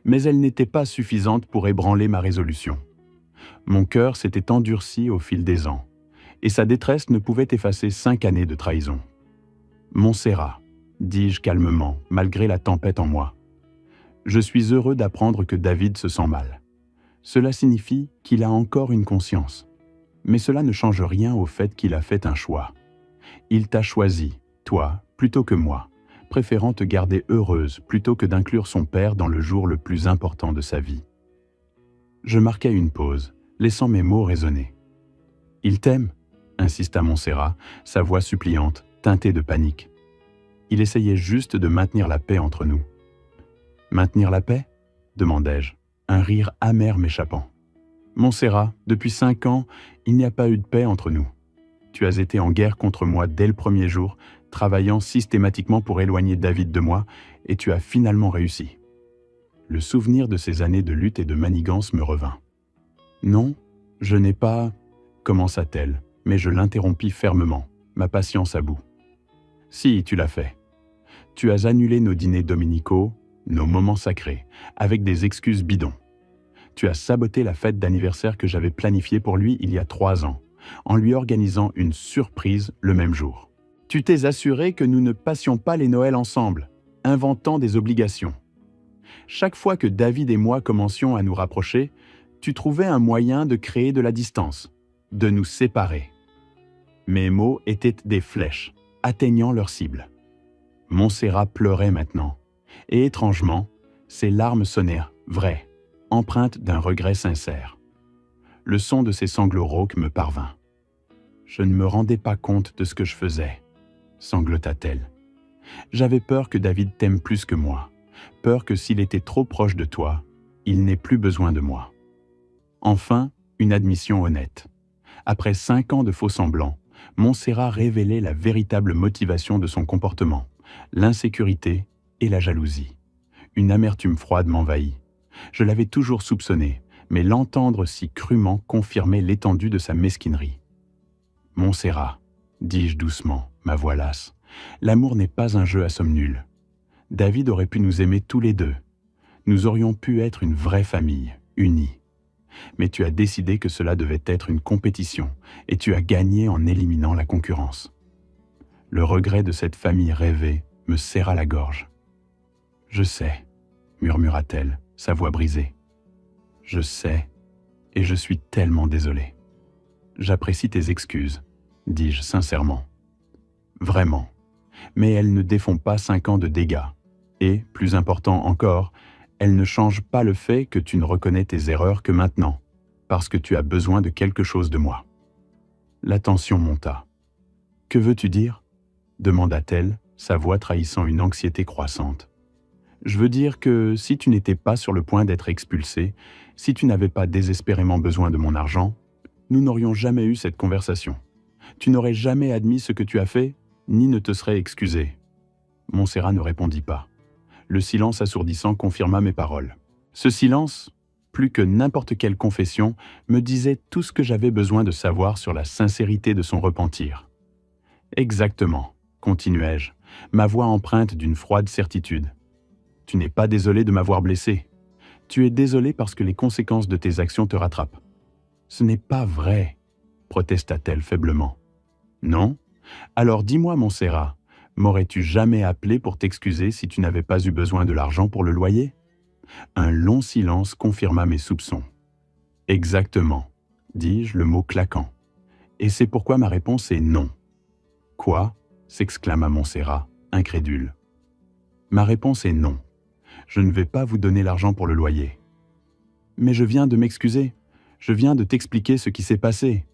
Mais elle n'était pas suffisante pour ébranler ma résolution. Mon cœur s'était endurci au fil des ans, et sa détresse ne pouvait effacer 5 années de trahison. « Montserrat, » dis-je calmement, malgré la tempête en moi. « Je suis heureux d'apprendre que David se sent mal. Cela signifie qu'il a encore une conscience. Mais cela ne change rien au fait qu'il a fait un choix. Il t'a choisi, toi, plutôt que moi, préférant te garder heureuse plutôt que d'inclure son père dans le jour le plus important de sa vie. » Je marquai une pause, laissant mes mots résonner. « Il t'aime » insista Montserrat, sa voix suppliante, teintée de panique. Il essayait juste de maintenir la paix entre nous. « Maintenir la paix ?» demandai-je, un rire amer m'échappant. « Montserrat, depuis 5 ans, il n'y a pas eu de paix entre nous. Tu as été en guerre contre moi dès le premier jour, travaillant systématiquement pour éloigner David de moi, et tu as finalement réussi. » Le souvenir de ces années de lutte et de manigance me revint. « Non, je n'ai pas... » commença-t-elle, Mais je l'interrompis fermement, ma patience à bout. « Si, tu l'as fait. Tu as annulé nos dîners dominicaux, nos moments sacrés, avec des excuses bidons. Tu as saboté la fête d'anniversaire que j'avais planifiée pour lui il y a 3 ans, en lui organisant une surprise le même jour. Tu t'es assuré que nous ne passions pas les Noëls ensemble, inventant des obligations. Chaque fois que David et moi commencions à nous rapprocher, tu trouvais un moyen de créer de la distance, de nous séparer. Mes mots étaient des flèches, atteignant leur cible. Montserrat pleurait maintenant, et étrangement, ses larmes sonnèrent vraies, empreintes d'un regret sincère. Le son de ses sanglots rauques me parvint. « Je ne me rendais pas compte de ce que je faisais, » sanglota-t-elle. « J'avais peur que David t'aime plus que moi, peur que s'il était trop proche de toi, il n'ait plus besoin de moi. » Enfin, une admission honnête. Après 5 ans de faux-semblants, Montserrat révélait la véritable motivation de son comportement, l'insécurité et la jalousie. Une amertume froide m'envahit. Je l'avais toujours soupçonné, mais l'entendre si crûment confirmait l'étendue de sa mesquinerie. « Montserrat, dis-je doucement, ma voix lasse, l'amour n'est pas un jeu à somme nulle. David aurait pu nous aimer tous les deux. Nous aurions pu être une vraie famille, unie. Mais tu as décidé que cela devait être une compétition, et tu as gagné en éliminant la concurrence. » Le regret de cette famille rêvée me serra la gorge. « Je sais, » murmura-t-elle, sa voix brisée. « Je sais, et je suis tellement désolé. »« J'apprécie tes excuses, » dis-je sincèrement. « Vraiment, mais elles ne défont pas 5 ans de dégâts. Et, plus important encore, elles ne changent pas le fait que tu ne reconnais tes erreurs que maintenant, parce que tu as besoin de quelque chose de moi. » La tension monta. « Que veux-tu dire ?» demanda-t-elle, sa voix trahissant une anxiété croissante. « Je veux dire que si tu n'étais pas sur le point d'être expulsé, si tu n'avais pas désespérément besoin de mon argent, nous n'aurions jamais eu cette conversation. Tu n'aurais jamais admis ce que tu as fait, ni ne te serais excusé. » Montserrat ne répondit pas. Le silence assourdissant confirma mes paroles. Ce silence, plus que n'importe quelle confession, me disait tout ce que j'avais besoin de savoir sur la sincérité de son repentir. « Exactement, » continuai-je, ma voix empreinte d'une froide certitude. « Tu n'es pas désolé de m'avoir blessé. Tu es désolé parce que les conséquences de tes actions te rattrapent. »« Ce n'est pas vrai, » protesta-t-elle faiblement. « Non ? Alors dis-moi, Montserrat, m'aurais-tu jamais appelé pour t'excuser si tu n'avais pas eu besoin de l'argent pour le loyer ?» Un long silence confirma mes soupçons. « Exactement, » dis-je, le mot claquant. « Et c'est pourquoi ma réponse est non. »« Quoi ?» s'exclama Montserrat, incrédule. « Ma réponse est non. Je ne vais pas vous donner l'argent pour le loyer. »« Mais je viens de m'excuser. Je viens de t'expliquer ce qui s'est passé.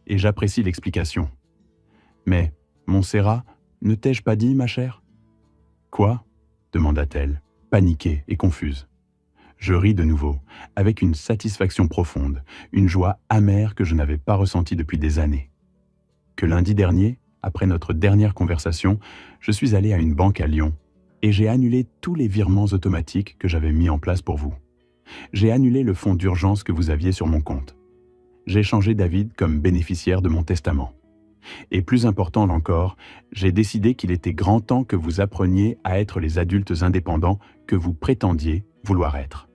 Et j'apprécie l'explication. Mais, Montserrat, ne t'ai-je pas dit, ma chère ?»« Quoi ?» demanda-t-elle, paniquée et confuse. Je ris de nouveau, avec une satisfaction profonde, une joie amère que je n'avais pas ressentie depuis des années. Que lundi dernier, après notre dernière conversation, je suis allé à une banque à Lyon et j'ai annulé tous les virements automatiques que j'avais mis en place pour vous. J'ai annulé le fonds d'urgence que vous aviez sur mon compte. J'ai changé David comme bénéficiaire de mon testament. Et plus important encore, j'ai décidé qu'il était grand temps que vous appreniez à être les adultes indépendants que vous prétendiez vouloir être.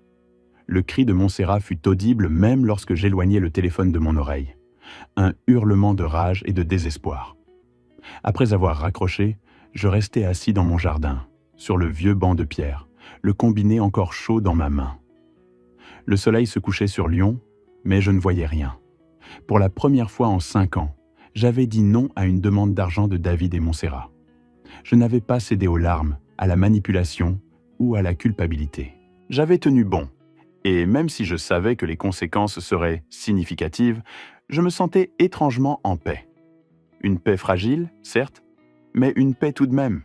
Le cri de Montserrat fut audible même lorsque j'éloignai le téléphone de mon oreille. Un hurlement de rage et de désespoir. Après avoir raccroché, je restai assis dans mon jardin, sur le vieux banc de pierre, le combiné encore chaud dans ma main. Le soleil se couchait sur Lyon, mais je ne voyais rien. Pour la première fois en 5 ans, j'avais dit non à une demande d'argent de David et Montserrat. Je n'avais pas cédé aux larmes, à la manipulation ou à la culpabilité. J'avais tenu bon, et même si je savais que les conséquences seraient significatives, je me sentais étrangement en paix. Une paix fragile, certes, mais une paix tout de même.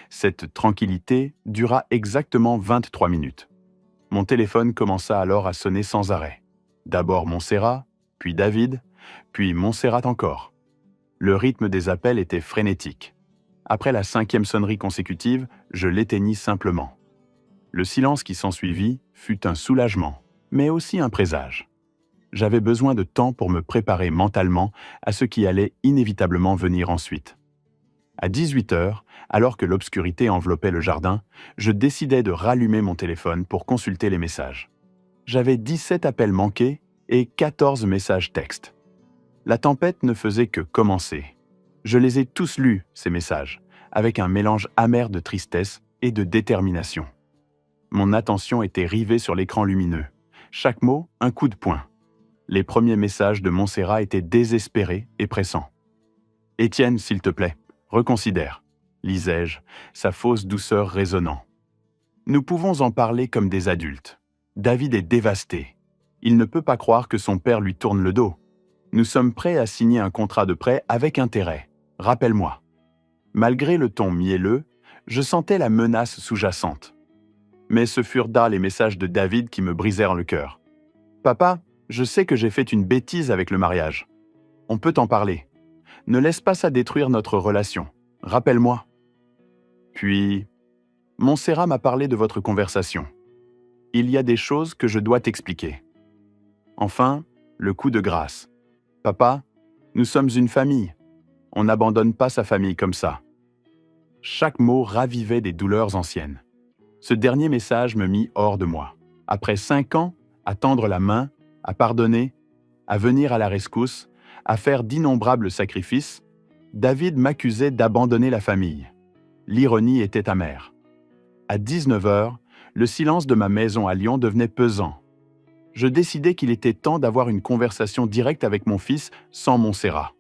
Cette tranquillité dura exactement 23 minutes. Mon téléphone commença alors à sonner sans arrêt. D'abord Montserrat, puis David, puis Montserrat encore. Le rythme des appels était frénétique. Après la 5e sonnerie consécutive, je l'éteignis simplement. Le silence qui s'ensuivit fut un soulagement, mais aussi un présage. J'avais besoin de temps pour me préparer mentalement à ce qui allait inévitablement venir ensuite. À 18 heures, alors que l'obscurité enveloppait le jardin, je décidai de rallumer mon téléphone pour consulter les messages. J'avais 17 appels manqués et 14 messages textes. La tempête ne faisait que commencer. Je les ai tous lus, ces messages, avec un mélange amer de tristesse et de détermination. Mon attention était rivée sur l'écran lumineux. Chaque mot, un coup de poing. Les premiers messages de Montserrat étaient désespérés et pressants. « Étienne, s'il te plaît, reconsidère », lisais-je, sa fausse douceur résonnant. « Nous pouvons en parler comme des adultes. David est dévasté. Il ne peut pas croire que son père lui tourne le dos. Nous sommes prêts à signer un contrat de prêt avec intérêt. Rappelle-moi. » Malgré le ton mielleux, je sentais la menace sous-jacente. Mais ce furent là les messages de David qui me brisèrent le cœur. « Papa, je sais que j'ai fait une bêtise avec le mariage. On peut en parler. Ne laisse pas ça détruire notre relation. Rappelle-moi. » Puis, Montserrat m'a parlé de votre conversation. Il y a des choses que je dois t'expliquer. Enfin, le coup de grâce. Papa, nous sommes une famille. On n'abandonne pas sa famille comme ça. Chaque mot ravivait des douleurs anciennes. Ce dernier message me mit hors de moi. Après 5 ans, à tendre la main, à pardonner, à venir à la rescousse, à faire d'innombrables sacrifices, David m'accusait d'abandonner la famille. L'ironie était amère. À 19 heures, le silence de ma maison à Lyon devenait pesant. Je décidai qu'il était temps d'avoir une conversation directe avec mon fils sans Montserrat.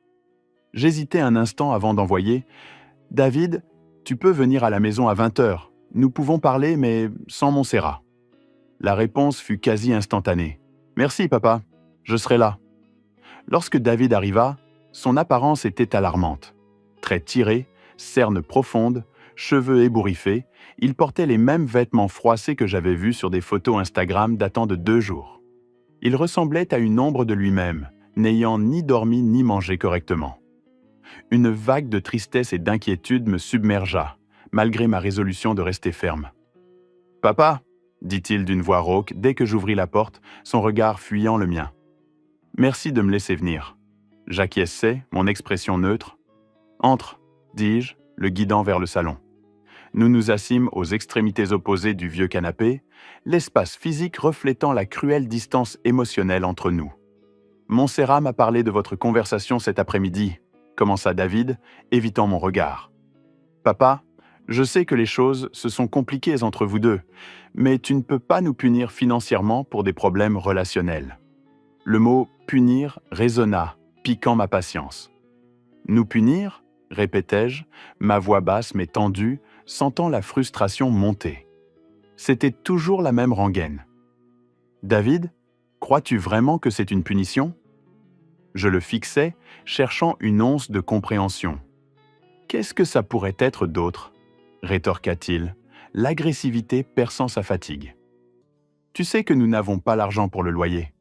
J'hésitai un instant avant d'envoyer « David, tu peux venir à la maison à 20 heures. Nous pouvons parler, mais sans Montserrat. » La réponse fut quasi instantanée. « Merci, papa. Je serai là. » Lorsque David arriva, son apparence était alarmante. Traits tirés, cernes profondes, cheveux ébouriffés, il portait les mêmes vêtements froissés que j'avais vus sur des photos Instagram datant de 2 jours. Il ressemblait à une ombre de lui-même, n'ayant ni dormi ni mangé correctement. Une vague de tristesse et d'inquiétude me submergea, malgré ma résolution de rester ferme. « Papa !» dit-il d'une voix rauque dès que j'ouvris la porte, son regard fuyant le mien. « Merci de me laisser venir. » J'acquiesçai, mon expression neutre. « Entre !» dis-je, le guidant vers le salon. Nous nous assîmes aux extrémités opposées du vieux canapé, l'espace physique reflétant la cruelle distance émotionnelle entre nous. « Montserrat m'a parlé de votre conversation cet après-midi, » commença David, évitant mon regard. « Papa, je sais que les choses se sont compliquées entre vous deux, mais tu ne peux pas nous punir financièrement pour des problèmes relationnels. » Le mot « punir » résonna, piquant ma patience. « Nous punir ?» répétai-je, ma voix basse mais tendue, sentant la frustration monter. C'était toujours la même rengaine. « David, crois-tu vraiment que c'est une punition ?» Je le fixais, cherchant une once de compréhension. « Qu'est-ce que ça pourrait être d'autre ?» rétorqua-t-il, l'agressivité perçant sa fatigue. « Tu sais que nous n'avons pas l'argent pour le loyer.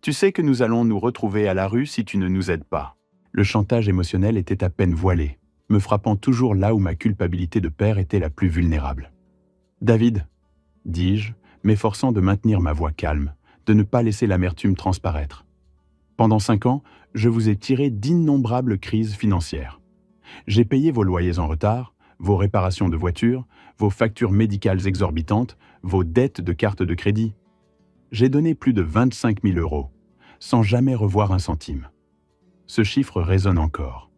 Tu sais que nous allons nous retrouver à la rue si tu ne nous aides pas. » Le chantage émotionnel était à peine voilé, me frappant toujours là où ma culpabilité de père était la plus vulnérable. « David, » dis-je, m'efforçant de maintenir ma voix calme, de ne pas laisser l'amertume transparaître. « Pendant 5 ans, je vous ai tiré d'innombrables crises financières. J'ai payé vos loyers en retard, vos réparations de voitures, vos factures médicales exorbitantes, vos dettes de carte de crédit. J'ai donné plus de 25 000 €, sans jamais revoir un centime. Ce chiffre résonne encore.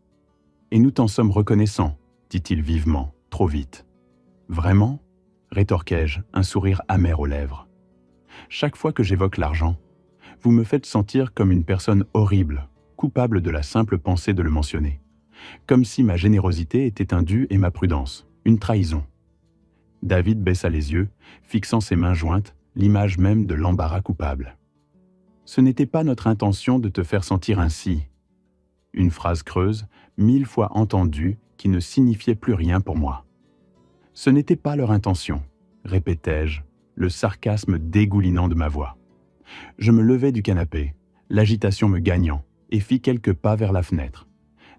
Et nous t'en sommes reconnaissants, dit-il vivement, trop vite. Vraiment ? Rétorquai-je, un sourire amer aux lèvres. Chaque fois que j'évoque l'argent, vous me faites sentir comme une personne horrible, coupable de la simple pensée de le mentionner. Comme si ma générosité était un dû et ma prudence, une trahison. David baissa les yeux, fixant ses mains jointes, l'image même de l'embarras coupable. Ce n'était pas notre intention de te faire sentir ainsi. Une phrase creuse, 1000 fois entendue, qui ne signifiait plus rien pour moi. Ce n'était pas leur intention, répétai-je, le sarcasme dégoulinant de ma voix. Je me levai du canapé, l'agitation me gagnant, et fis quelques pas vers la fenêtre.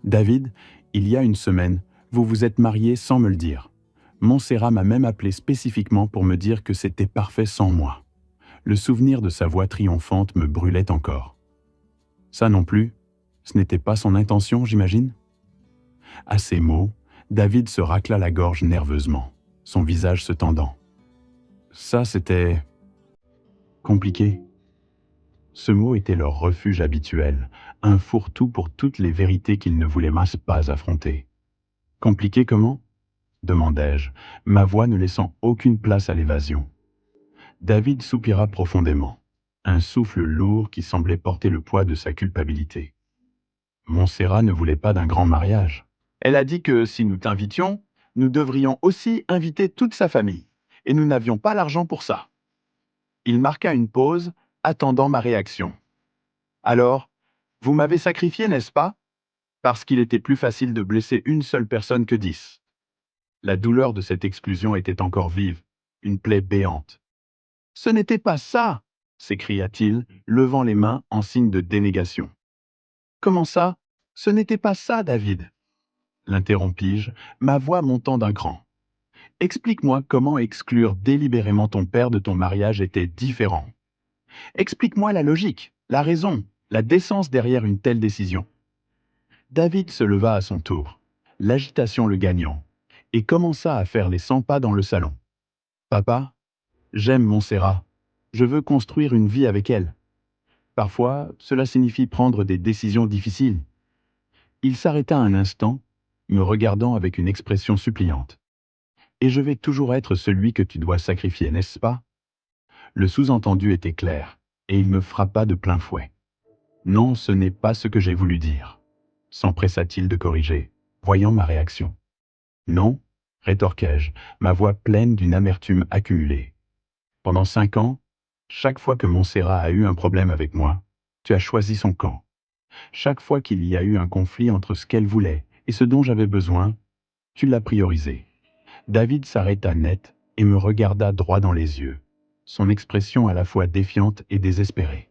David, il y a une semaine, vous vous êtes marié sans me le dire. Montserrat m'a même appelé spécifiquement pour me dire que c'était parfait sans moi. Le souvenir de sa voix triomphante me brûlait encore. Ça non plus, ce n'était pas son intention, j'imagine. À ces mots, David se racla la gorge nerveusement, son visage se tendant. Ça, c'était compliqué. Ce mot était leur refuge habituel, un fourre-tout pour toutes les vérités qu'ils ne voulaient pas affronter. Compliqué comment? Demandai-je, ma voix ne laissant aucune place à l'évasion. David soupira profondément, un souffle lourd qui semblait porter le poids de sa culpabilité. Montserrat ne voulait pas d'un grand mariage. Elle a dit que si nous t'invitions, nous devrions aussi inviter toute sa famille, et nous n'avions pas l'argent pour ça. Il marqua une pause, attendant ma réaction. Alors, vous m'avez sacrifié, n'est-ce pas? Parce qu'il était plus facile de blesser une seule personne que 10. La douleur de cette exclusion était encore vive, une plaie béante. Ce n'était pas ça, s'écria-t-il, levant les mains en signe de dénégation. Comment ça? Ce n'était pas ça, David, l'interrompis-je, ma voix montant d'un cran. Explique-moi comment exclure délibérément ton père de ton mariage était différent. Explique-moi la logique, la raison, la décence derrière une telle décision. David se leva à son tour, l'agitation le gagnant, et commença à faire les 100 pas dans le salon. Papa, j'aime Montserrat. Je veux construire une vie avec elle. Parfois, cela signifie prendre des décisions difficiles. Il s'arrêta un instant, me regardant avec une expression suppliante. Et je vais toujours être celui que tu dois sacrifier, n'est-ce pas? Le sous-entendu était clair, et il me frappa de plein fouet. Non, ce n'est pas ce que j'ai voulu dire, s'empressa-t-il de corriger, voyant ma réaction. Non, rétorquai-je, ma voix pleine d'une amertume accumulée. Pendant 5 ans, chaque fois que Montserrat a eu un problème avec moi, tu as choisi son camp. Chaque fois qu'il y a eu un conflit entre ce qu'elle voulait et ce dont j'avais besoin, tu l'as priorisé. David s'arrêta net et me regarda droit dans les yeux, son expression à la fois défiante et désespérée.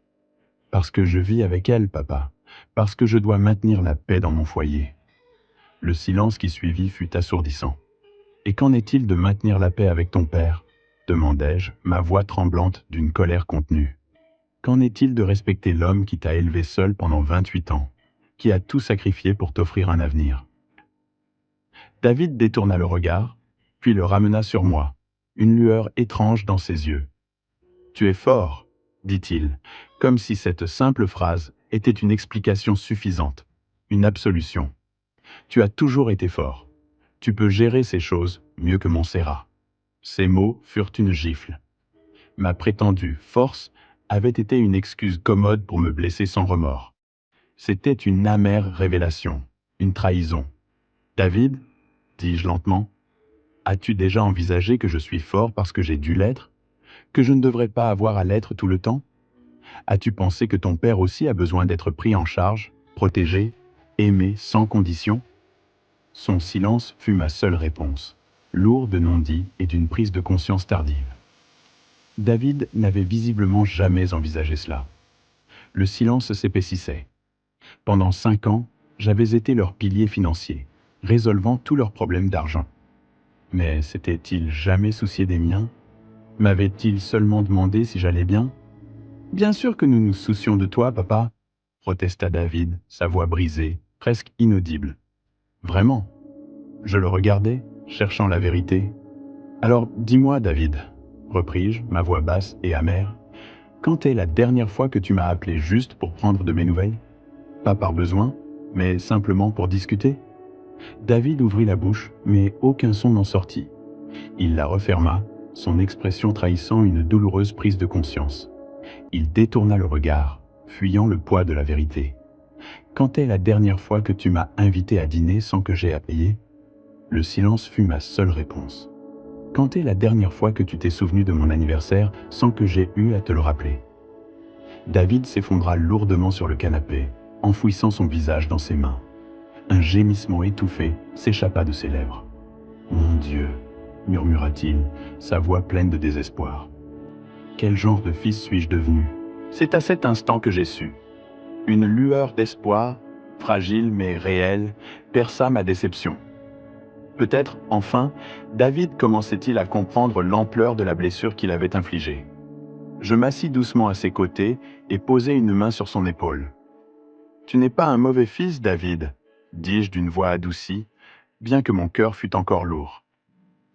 Parce que je vis avec elle, papa, parce que je dois maintenir la paix dans mon foyer. Le silence qui suivit fut assourdissant. Et qu'en est-il de maintenir la paix avec ton père? Demandai-je, ma voix tremblante d'une colère contenue. Qu'en est-il de respecter l'homme qui t'a élevé seul pendant 28 ans, qui a tout sacrifié pour t'offrir un avenir? David détourna le regard, puis le ramena sur moi, une lueur étrange dans ses yeux. Tu es fort, dit-il, comme si cette simple phrase était une explication suffisante, une absolution. Tu as toujours été fort. Tu peux gérer ces choses mieux que Montserrat. Ces mots furent une gifle. Ma prétendue force avait été une excuse commode pour me blesser sans remords. C'était une amère révélation, une trahison. David, dis-je lentement, as-tu déjà envisagé que je suis fort parce que j'ai dû l'être? Que je ne devrais pas avoir à l'être tout le temps? As-tu pensé que ton père aussi a besoin d'être pris en charge, protégé, aimé sans condition? Son silence fut ma seule réponse, lourd de non-dit et d'une prise de conscience tardive. David n'avait visiblement jamais envisagé cela. Le silence s'épaississait. Pendant 5 ans, j'avais été leur pilier financier, résolvant tous leurs problèmes d'argent. Mais s'était-il jamais soucié des miens? M'avait-il seulement demandé si j'allais bien? Bien sûr que nous nous soucions de toi, papa, protesta David, sa voix brisée, presque inaudible. Vraiment? Je le regardais, cherchant la vérité. Alors, dis-moi, David, repris-je, ma voix basse et amère, quand est la dernière fois que tu m'as appelé juste pour prendre de mes nouvelles? Pas par besoin, mais simplement pour discuter? David ouvrit la bouche, mais aucun son n'en sortit. Il la referma, son expression trahissant une douloureuse prise de conscience. Il détourna le regard, fuyant le poids de la vérité. Quand est la dernière fois que tu m'as invité à dîner sans que j'aie à payer? Le silence fut ma seule réponse. Quand est la dernière fois que tu t'es souvenu de mon anniversaire sans que j'aie eu à te le rappeler? David s'effondra lourdement sur le canapé, enfouissant son visage dans ses mains. Un gémissement étouffé s'échappa de ses lèvres. « Mon Dieu !» murmura-t-il, sa voix pleine de désespoir. « Quel genre de fils suis-je devenu ?» C'est à cet instant que j'ai su. Une lueur d'espoir, fragile mais réelle, perça ma déception. Peut-être, enfin, David commençait-il à comprendre l'ampleur de la blessure qu'il avait infligée. Je m'assis doucement à ses côtés et posai une main sur son épaule. Tu n'es pas un mauvais fils, David, dis-je d'une voix adoucie, bien que mon cœur fût encore lourd.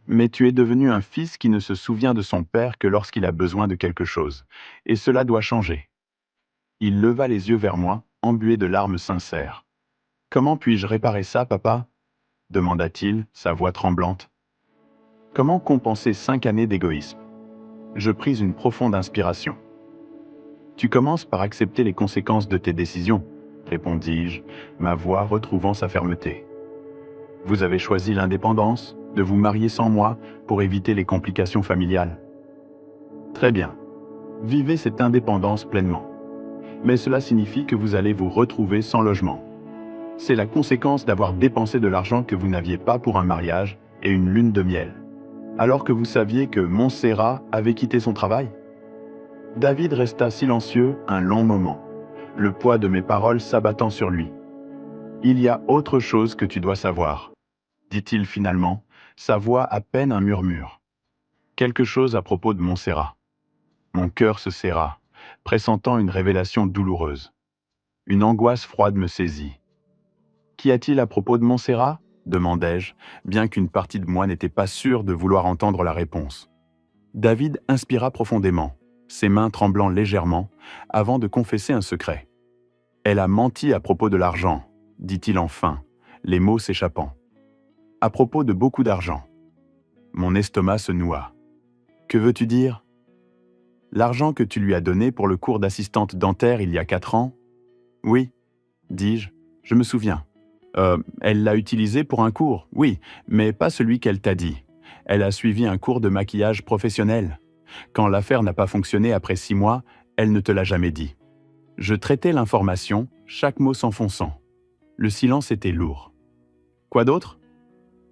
Mais tu es devenu un fils qui ne se souvient de son père que lorsqu'il a besoin de quelque chose, et cela doit changer. Il leva les yeux vers moi, embué de larmes sincères. Comment puis-je réparer ça, papa? Demanda-t-il, sa voix tremblante. Comment compenser 5 années d'égoïsme? Je pris une profonde inspiration. Tu commences par accepter les conséquences de tes décisions, répondis-je, ma voix retrouvant sa fermeté. Vous avez choisi l'indépendance, de vous marier sans moi, pour éviter les complications familiales. Très bien. Vivez cette indépendance pleinement. Mais cela signifie que vous allez vous retrouver sans logement. C'est la conséquence d'avoir dépensé de l'argent que vous n'aviez pas pour un mariage et une lune de miel, alors que vous saviez que Montserrat avait quitté son travail. David resta silencieux un long moment, le poids de mes paroles s'abattant sur lui. Il y a autre chose que tu dois savoir, dit-il finalement, sa voix à peine un murmure. Quelque chose à propos de Montserrat. Mon cœur se serra, pressentant une révélation douloureuse. Une angoisse froide me saisit. Qu'y a-t-il à propos de Montserrat? Demandai-je, bien qu'une partie de moi n'était pas sûre de vouloir entendre la réponse. David inspira profondément, ses mains tremblant légèrement, avant de confesser un secret. Elle a menti à propos de l'argent, dit-il enfin, les mots s'échappant. À propos de beaucoup d'argent. Mon estomac se noua. Que veux-tu dire? L'argent que tu lui as donné pour le cours d'assistante dentaire il y a 4 ans? Oui, dis-je, je me souviens. Elle l'a utilisé pour un cours, oui, mais pas celui qu'elle t'a dit. Elle a suivi un cours de maquillage professionnel. Quand l'affaire n'a pas fonctionné après 6 mois, elle ne te l'a jamais dit. Je traitais l'information, chaque mot s'enfonçant. Le silence était lourd. Quoi d'autre?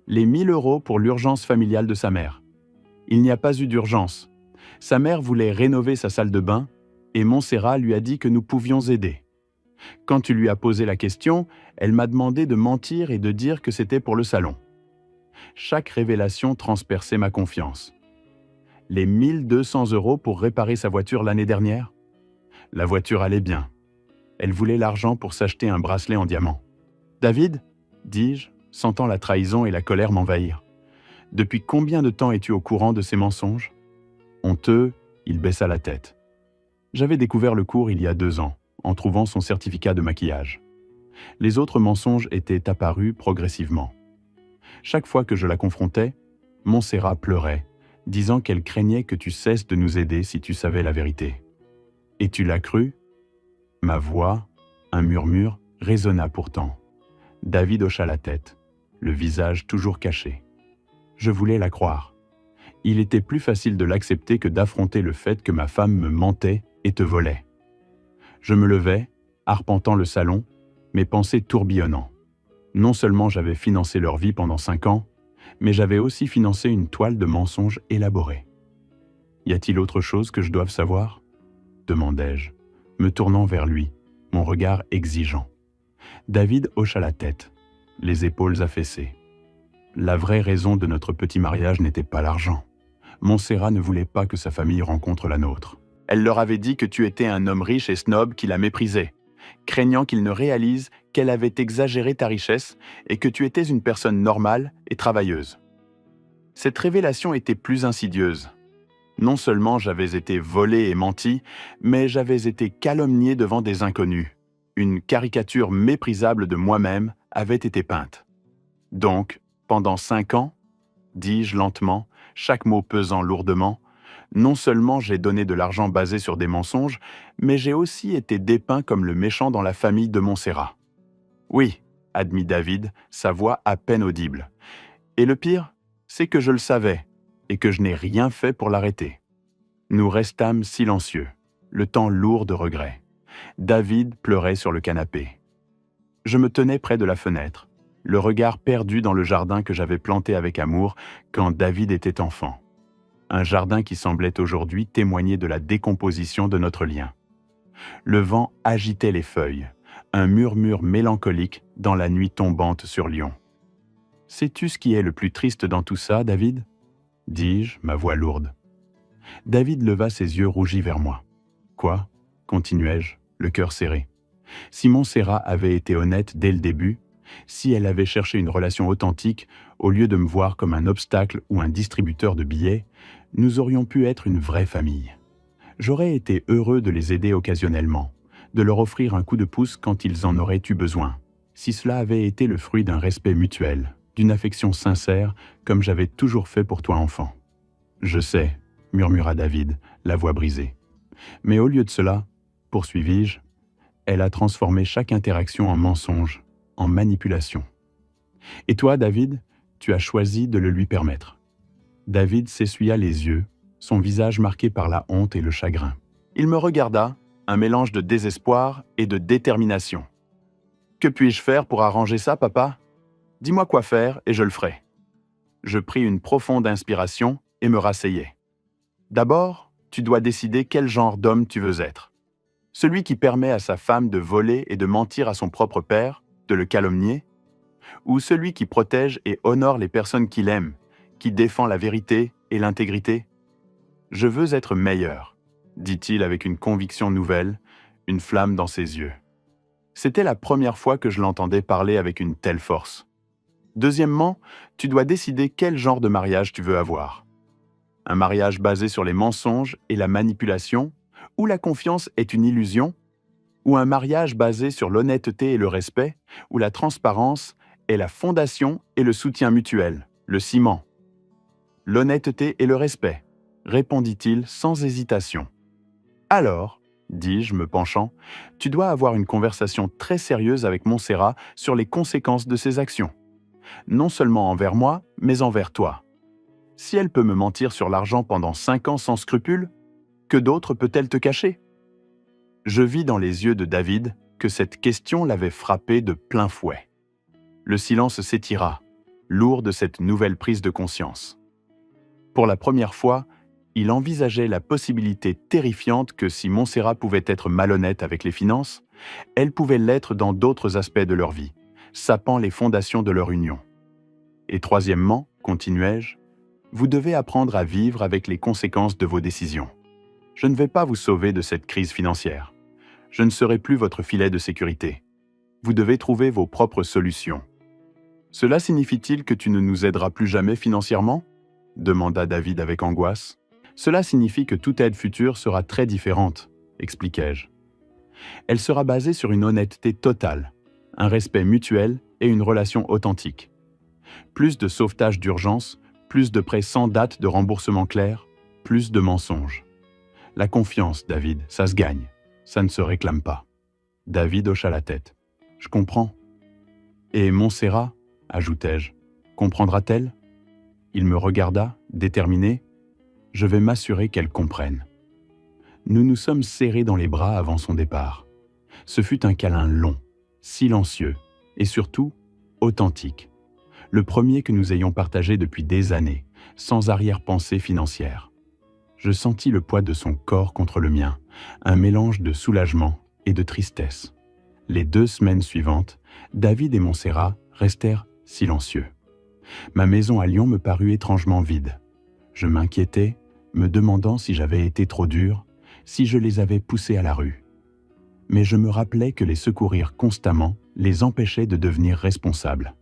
Les 1 000 € pour l'urgence familiale de sa mère. Il n'y a pas eu d'urgence. Sa mère voulait rénover sa salle de bain et Montserrat lui a dit que nous pouvions aider. Quand tu lui as posé la question, elle m'a demandé de mentir et de dire que c'était pour le salon. Chaque révélation transperçait ma confiance. Les 1 200 € pour réparer sa voiture l'année dernière? La voiture allait bien. Elle voulait l'argent pour s'acheter un bracelet en diamant. David, dis-je, sentant la trahison et la colère m'envahir. Depuis combien de temps es-tu au courant de ces mensonges? Honteux, il baissa la tête. J'avais découvert le cours il y a 2 ans, en trouvant son certificat de maquillage. Les autres mensonges étaient apparus progressivement. Chaque fois que je la confrontais, Montserrat pleurait, disant qu'elle craignait que tu cesses de nous aider si tu savais la vérité. Et tu l'as cru? Ma voix, un murmure, résonna pourtant. David hocha la tête, le visage toujours caché. Je voulais la croire. Il était plus facile de l'accepter que d'affronter le fait que ma femme me mentait et te volait. Je me levai, arpentant le salon, mes pensées tourbillonnant. Non seulement j'avais financé leur vie pendant 5 ans, mais j'avais aussi financé une toile de mensonges élaborés. Y a-t-il autre chose que je doive savoir? Demandai-je, me tournant vers lui, mon regard exigeant. David hocha la tête, les épaules affaissées. La vraie raison de notre petit mariage n'était pas l'argent. Montserrat ne voulait pas que sa famille rencontre la nôtre. Elle leur avait dit que tu étais un homme riche et snob qui la méprisait, craignant qu'ils ne réalisent qu'elle avait exagéré ta richesse et que tu étais une personne normale et travailleuse. Cette révélation était plus insidieuse. Non seulement j'avais été volé et menti, mais j'avais été calomnié devant des inconnus. Une caricature méprisable de moi-même avait été peinte. Donc, pendant 5 ans, dis-je lentement, chaque mot pesant lourdement, non seulement j'ai donné de l'argent basé sur des mensonges, mais j'ai aussi été dépeint comme le méchant dans la famille de Montserrat. Oui, admit David, sa voix à peine audible. Et le pire, c'est que je le savais, et que je n'ai rien fait pour l'arrêter. Nous restâmes silencieux, le temps lourd de regrets. David pleurait sur le canapé. Je me tenais près de la fenêtre, le regard perdu dans le jardin que j'avais planté avec amour quand David était enfant. Un jardin qui semblait aujourd'hui témoigner de la décomposition de notre lien. Le vent agitait les feuilles, un murmure mélancolique dans la nuit tombante sur Lyon. « Sais-tu ce qui est le plus triste dans tout ça, David ?» dis-je, ma voix lourde. David leva ses yeux rougis vers moi. « Quoi ?» continuai-je, le cœur serré. Si Montserrat avait été honnête dès le début, si elle avait cherché une relation authentique, au lieu de me voir comme un obstacle ou un distributeur de billets, nous aurions pu être une vraie famille. J'aurais été heureux de les aider occasionnellement, de leur offrir un coup de pouce quand ils en auraient eu besoin, si cela avait été le fruit d'un respect mutuel, d'une affection sincère, comme j'avais toujours fait pour toi enfant. Je sais, murmura David, la voix brisée. Mais au lieu de cela, poursuivis-je, elle a transformé chaque interaction en mensonge, en manipulation. Et toi, David, tu as choisi de le lui permettre. David s'essuya les yeux, son visage marqué par la honte et le chagrin. Il me regarda, un mélange de désespoir et de détermination. « Que puis-je faire pour arranger ça, papa ? Dis-moi quoi faire et je le ferai. » Je pris une profonde inspiration et me rasseyai. « D'abord, tu dois décider quel genre d'homme tu veux être. Celui qui permet à sa femme de voler et de mentir à son propre père, de le calomnier, ou celui qui protège et honore les personnes qu'il aime, qui défend la vérité et l'intégrité ? Je veux être meilleur, dit-il avec une conviction nouvelle, une flamme dans ses yeux. C'était la première fois que je l'entendais parler avec une telle force. Deuxièmement, tu dois décider quel genre de mariage tu veux avoir. Un mariage basé sur les mensonges et la manipulation, où la confiance est une illusion, ou un mariage basé sur l'honnêteté et le respect, où la transparence est la fondation et le soutien mutuel, le ciment. L'honnêteté et le respect, répondit-il sans hésitation. Alors, dis-je me penchant, tu dois avoir une conversation très sérieuse avec Montserrat sur les conséquences de ses actions. Non seulement envers moi, mais envers toi. Si elle peut me mentir sur l'argent pendant 5 ans sans scrupule, que d'autre peut-elle te cacher ? Je vis dans les yeux de David que cette question l'avait frappé de plein fouet. Le silence s'étira, lourd de cette nouvelle prise de conscience. Pour la première fois, il envisageait la possibilité terrifiante que si Montserrat pouvait être malhonnête avec les finances, elle pouvait l'être dans d'autres aspects de leur vie, sapant les fondations de leur union. Et troisièmement, continuai-je, vous devez apprendre à vivre avec les conséquences de vos décisions. Je ne vais pas vous sauver de cette crise financière. Je ne serai plus votre filet de sécurité. Vous devez trouver vos propres solutions. Cela signifie-t-il que tu ne nous aideras plus jamais financièrement ? Demanda David avec angoisse. Cela signifie que toute aide future sera très différente, expliquai-je. Elle sera basée sur une honnêteté totale, un respect mutuel et une relation authentique. Plus de sauvetage d'urgence, plus de prêts sans date de remboursement clair, plus de mensonges. La confiance, David, ça se gagne, ça ne se réclame pas. David hocha la tête. Je comprends. Et Montserrat, ajoutai-je, comprendra-t-elle ? Il me regarda, déterminé. Je vais m'assurer qu'elle comprenne. Nous nous sommes serrés dans les bras avant son départ. Ce fut un câlin long, silencieux et surtout authentique. Le premier que nous ayons partagé depuis des années, sans arrière-pensée financière. Je sentis le poids de son corps contre le mien, un mélange de soulagement et de tristesse. Les 2 semaines suivantes, David et Montserrat restèrent silencieux. Ma maison à Lyon me parut étrangement vide. Je m'inquiétais, me demandant si j'avais été trop dur, si je les avais poussés à la rue. Mais je me rappelais que les secourir constamment les empêchait de devenir responsables.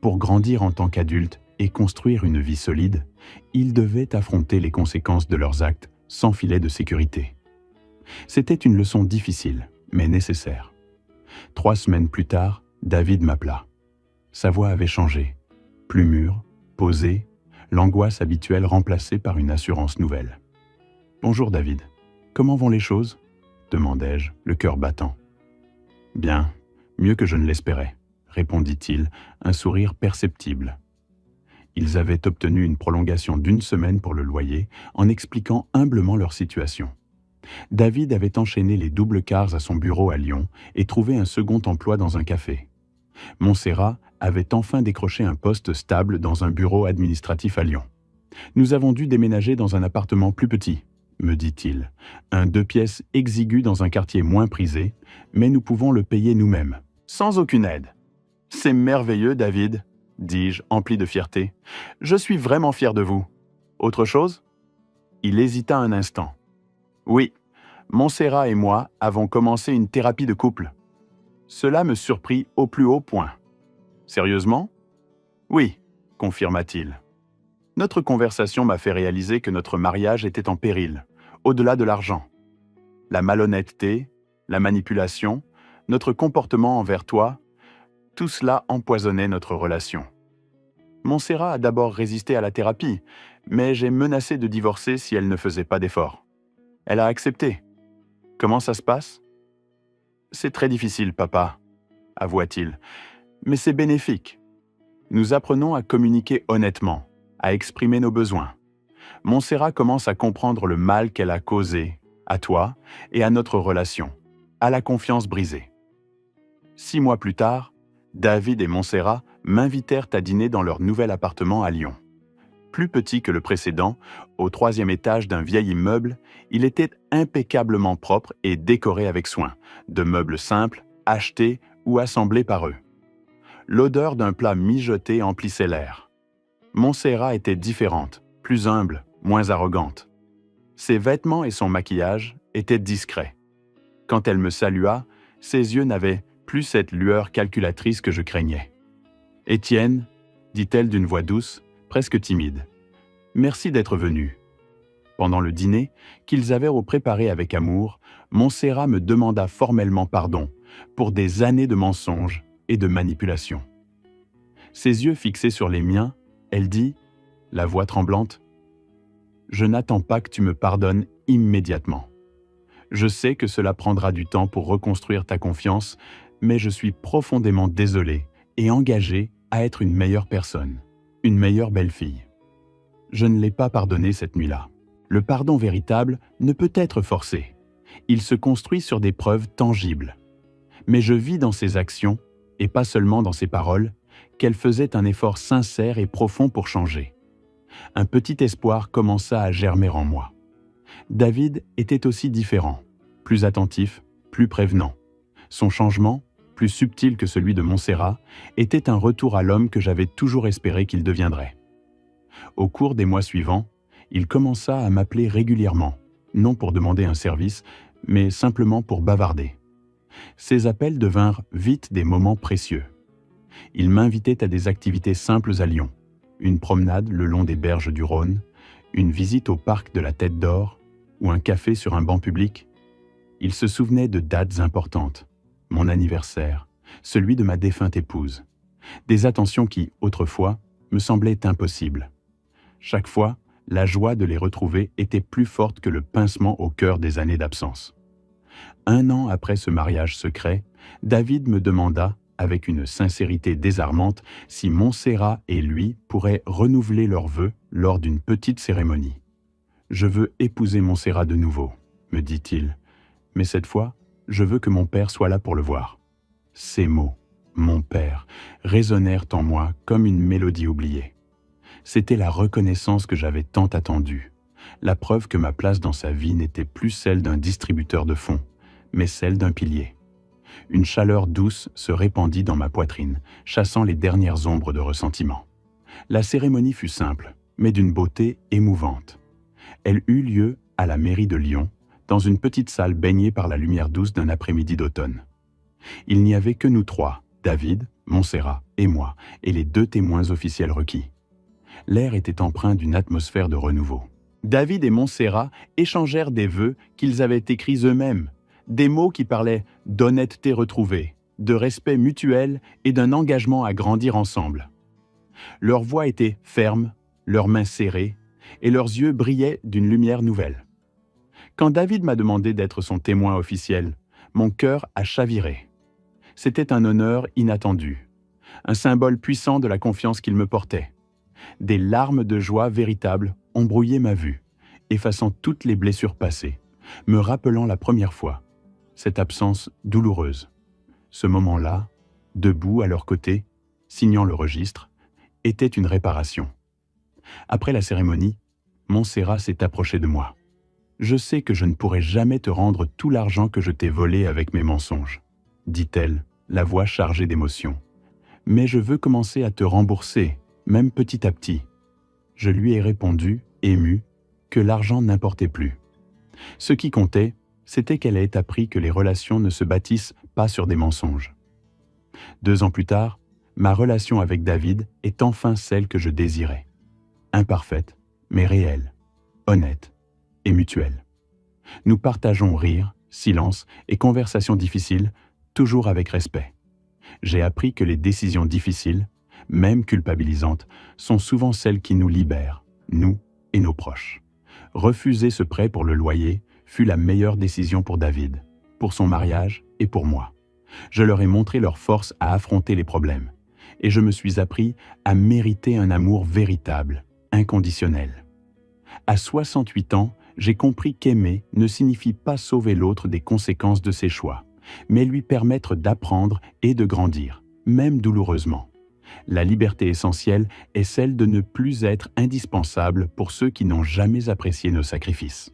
Pour grandir en tant qu'adultes et construire une vie solide, ils devaient affronter les conséquences de leurs actes sans filet de sécurité. C'était une leçon difficile, mais nécessaire. 3 semaines plus tard, David m'appela. Sa voix avait changé, plus mûre, posée, l'angoisse habituelle remplacée par une assurance nouvelle. « Bonjour David, comment vont les choses ?» demandai-je, le cœur battant. « Bien, mieux que je ne l'espérais. » répondit-il, un sourire perceptible. Ils avaient obtenu une prolongation d'1 semaine pour le loyer en expliquant humblement leur situation. David avait enchaîné les doubles quarts à son bureau à Lyon et trouvé un second emploi dans un café. Montserrat avait enfin décroché un poste stable dans un bureau administratif à Lyon. « Nous avons dû déménager dans un appartement plus petit, » me dit-il, un 2 pièces exigu dans un quartier moins prisé, mais nous pouvons le payer nous-mêmes, sans aucune aide. « C'est merveilleux, David, » dis-je, empli de fierté. « Je suis vraiment fier de vous. Autre chose ?» Il hésita un instant. « Oui, Montserrat et moi avons commencé une thérapie de couple. Cela me surprit au plus haut point. Sérieusement? Oui, confirma-t-il. Notre conversation m'a fait réaliser que notre mariage était en péril, au-delà de l'argent. La malhonnêteté, la manipulation, notre comportement envers toi, tout cela empoisonnait notre relation. Montserrat a d'abord résisté à la thérapie, mais j'ai menacé de divorcer si elle ne faisait pas d'efforts. Elle a accepté. Comment ça se passe? C'est très difficile, papa, avoua-t-il, mais c'est bénéfique. Nous apprenons à communiquer honnêtement, à exprimer nos besoins. Montserrat commence à comprendre le mal qu'elle a causé, à toi et à notre relation, à la confiance brisée. 6 mois plus tard, David et Montserrat m'invitèrent à dîner dans leur nouvel appartement à Lyon. Plus petit que le précédent, au 3e étage d'un vieil immeuble, il était impeccablement propre et décoré avec soin, de meubles simples, achetés ou assemblés par eux. L'odeur d'un plat mijoté emplissait l'air. Montserrat était différente, plus humble, moins arrogante. Ses vêtements et son maquillage étaient discrets. Quand elle me salua, ses yeux n'avaient plus cette lueur calculatrice que je craignais. « Étienne, dit-elle d'une voix douce, presque timide, merci d'être venu. » Pendant le dîner, qu'ils avaient préparé avec amour, Montserrat me demanda formellement pardon pour des années de mensonges et de manipulation. Ses yeux fixés sur les miens, elle dit, la voix tremblante, « Je n'attends pas que tu me pardonnes immédiatement. Je sais que cela prendra du temps pour reconstruire ta confiance, mais je suis profondément désolé et engagé à être une meilleure personne, une meilleure belle-fille. Je ne l'ai pas pardonné cette nuit-là. Le pardon véritable ne peut être forcé. Il se construit sur des preuves tangibles. Mais je vis dans ses actions, et pas seulement dans ses paroles, qu'elle faisait un effort sincère et profond pour changer. Un petit espoir commença à germer en moi. David était aussi différent, plus attentif, plus prévenant. Son changement, plus subtil que celui de Montserrat, était un retour à l'homme que j'avais toujours espéré qu'il deviendrait. Au cours des mois suivants, il commença à m'appeler régulièrement, non pour demander un service, mais simplement pour bavarder. Ces appels devinrent vite des moments précieux. Il m'invitait à des activités simples à Lyon, une promenade le long des berges du Rhône, une visite au parc de la Tête d'Or ou un café sur un banc public. Il se souvenait de dates importantes, mon anniversaire, celui de ma défunte épouse, des attentions qui, autrefois, me semblaient impossibles. Chaque fois, la joie de les retrouver était plus forte que le pincement au cœur des années d'absence. 1 an après ce mariage secret, David me demanda, avec une sincérité désarmante, si Montserrat et lui pourraient renouveler leurs vœux lors d'une petite cérémonie. « Je veux épouser Montserrat de nouveau, » me dit-il, « mais cette fois, je veux que mon père soit là pour le voir. » Ces mots, « mon père », résonnèrent en moi comme une mélodie oubliée. C'était la reconnaissance que j'avais tant attendue, la preuve que ma place dans sa vie n'était plus celle d'un distributeur de fonds, mais celle d'un pilier. Une chaleur douce se répandit dans ma poitrine, chassant les dernières ombres de ressentiment. La cérémonie fut simple, mais d'une beauté émouvante. Elle eut lieu à la mairie de Lyon, dans une petite salle baignée par la lumière douce d'un après-midi d'automne. Il n'y avait que nous 3, David, Montserrat et moi, et les 2 témoins officiels requis. L'air était empreint d'une atmosphère de renouveau. David et Montserrat échangèrent des vœux qu'ils avaient écrits eux-mêmes, des mots qui parlaient d'honnêteté retrouvée, de respect mutuel et d'un engagement à grandir ensemble. Leurs voix étaient fermes, leurs mains serrées, et leurs yeux brillaient d'une lumière nouvelle. Quand David m'a demandé d'être son témoin officiel, mon cœur a chaviré. C'était un honneur inattendu, un symbole puissant de la confiance qu'il me portait. Des larmes de joie véritables ont brouillé ma vue, effaçant toutes les blessures passées, me rappelant la première fois, cette absence douloureuse. Ce moment-là, debout à leur côté, signant le registre, était une réparation. Après la cérémonie, Montserrat s'est approchée de moi. « Je sais que je ne pourrai jamais te rendre tout l'argent que je t'ai volé avec mes mensonges, » dit-elle, la voix chargée d'émotion. « Mais je veux commencer à te rembourser, même petit à petit. » Je lui ai répondu, ému, que l'argent n'importait plus. Ce qui comptait, c'était qu'elle ait appris que les relations ne se bâtissent pas sur des mensonges. 2 ans plus tard, ma relation avec David est enfin celle que je désirais. Imparfaite, mais réelle, honnête et mutuelle. Nous partageons rire, silence et conversations difficiles, toujours avec respect. J'ai appris que les décisions difficiles, même culpabilisantes, sont souvent celles qui nous libèrent, nous et nos proches. Refuser ce prêt pour le loyer fut la meilleure décision pour David, pour son mariage et pour moi. Je leur ai montré leur force à affronter les problèmes, et je me suis appris à mériter un amour véritable, inconditionnel. À 68 ans, j'ai compris qu'aimer ne signifie pas sauver l'autre des conséquences de ses choix, mais lui permettre d'apprendre et de grandir, même douloureusement. La liberté essentielle est celle de ne plus être indispensable pour ceux qui n'ont jamais apprécié nos sacrifices.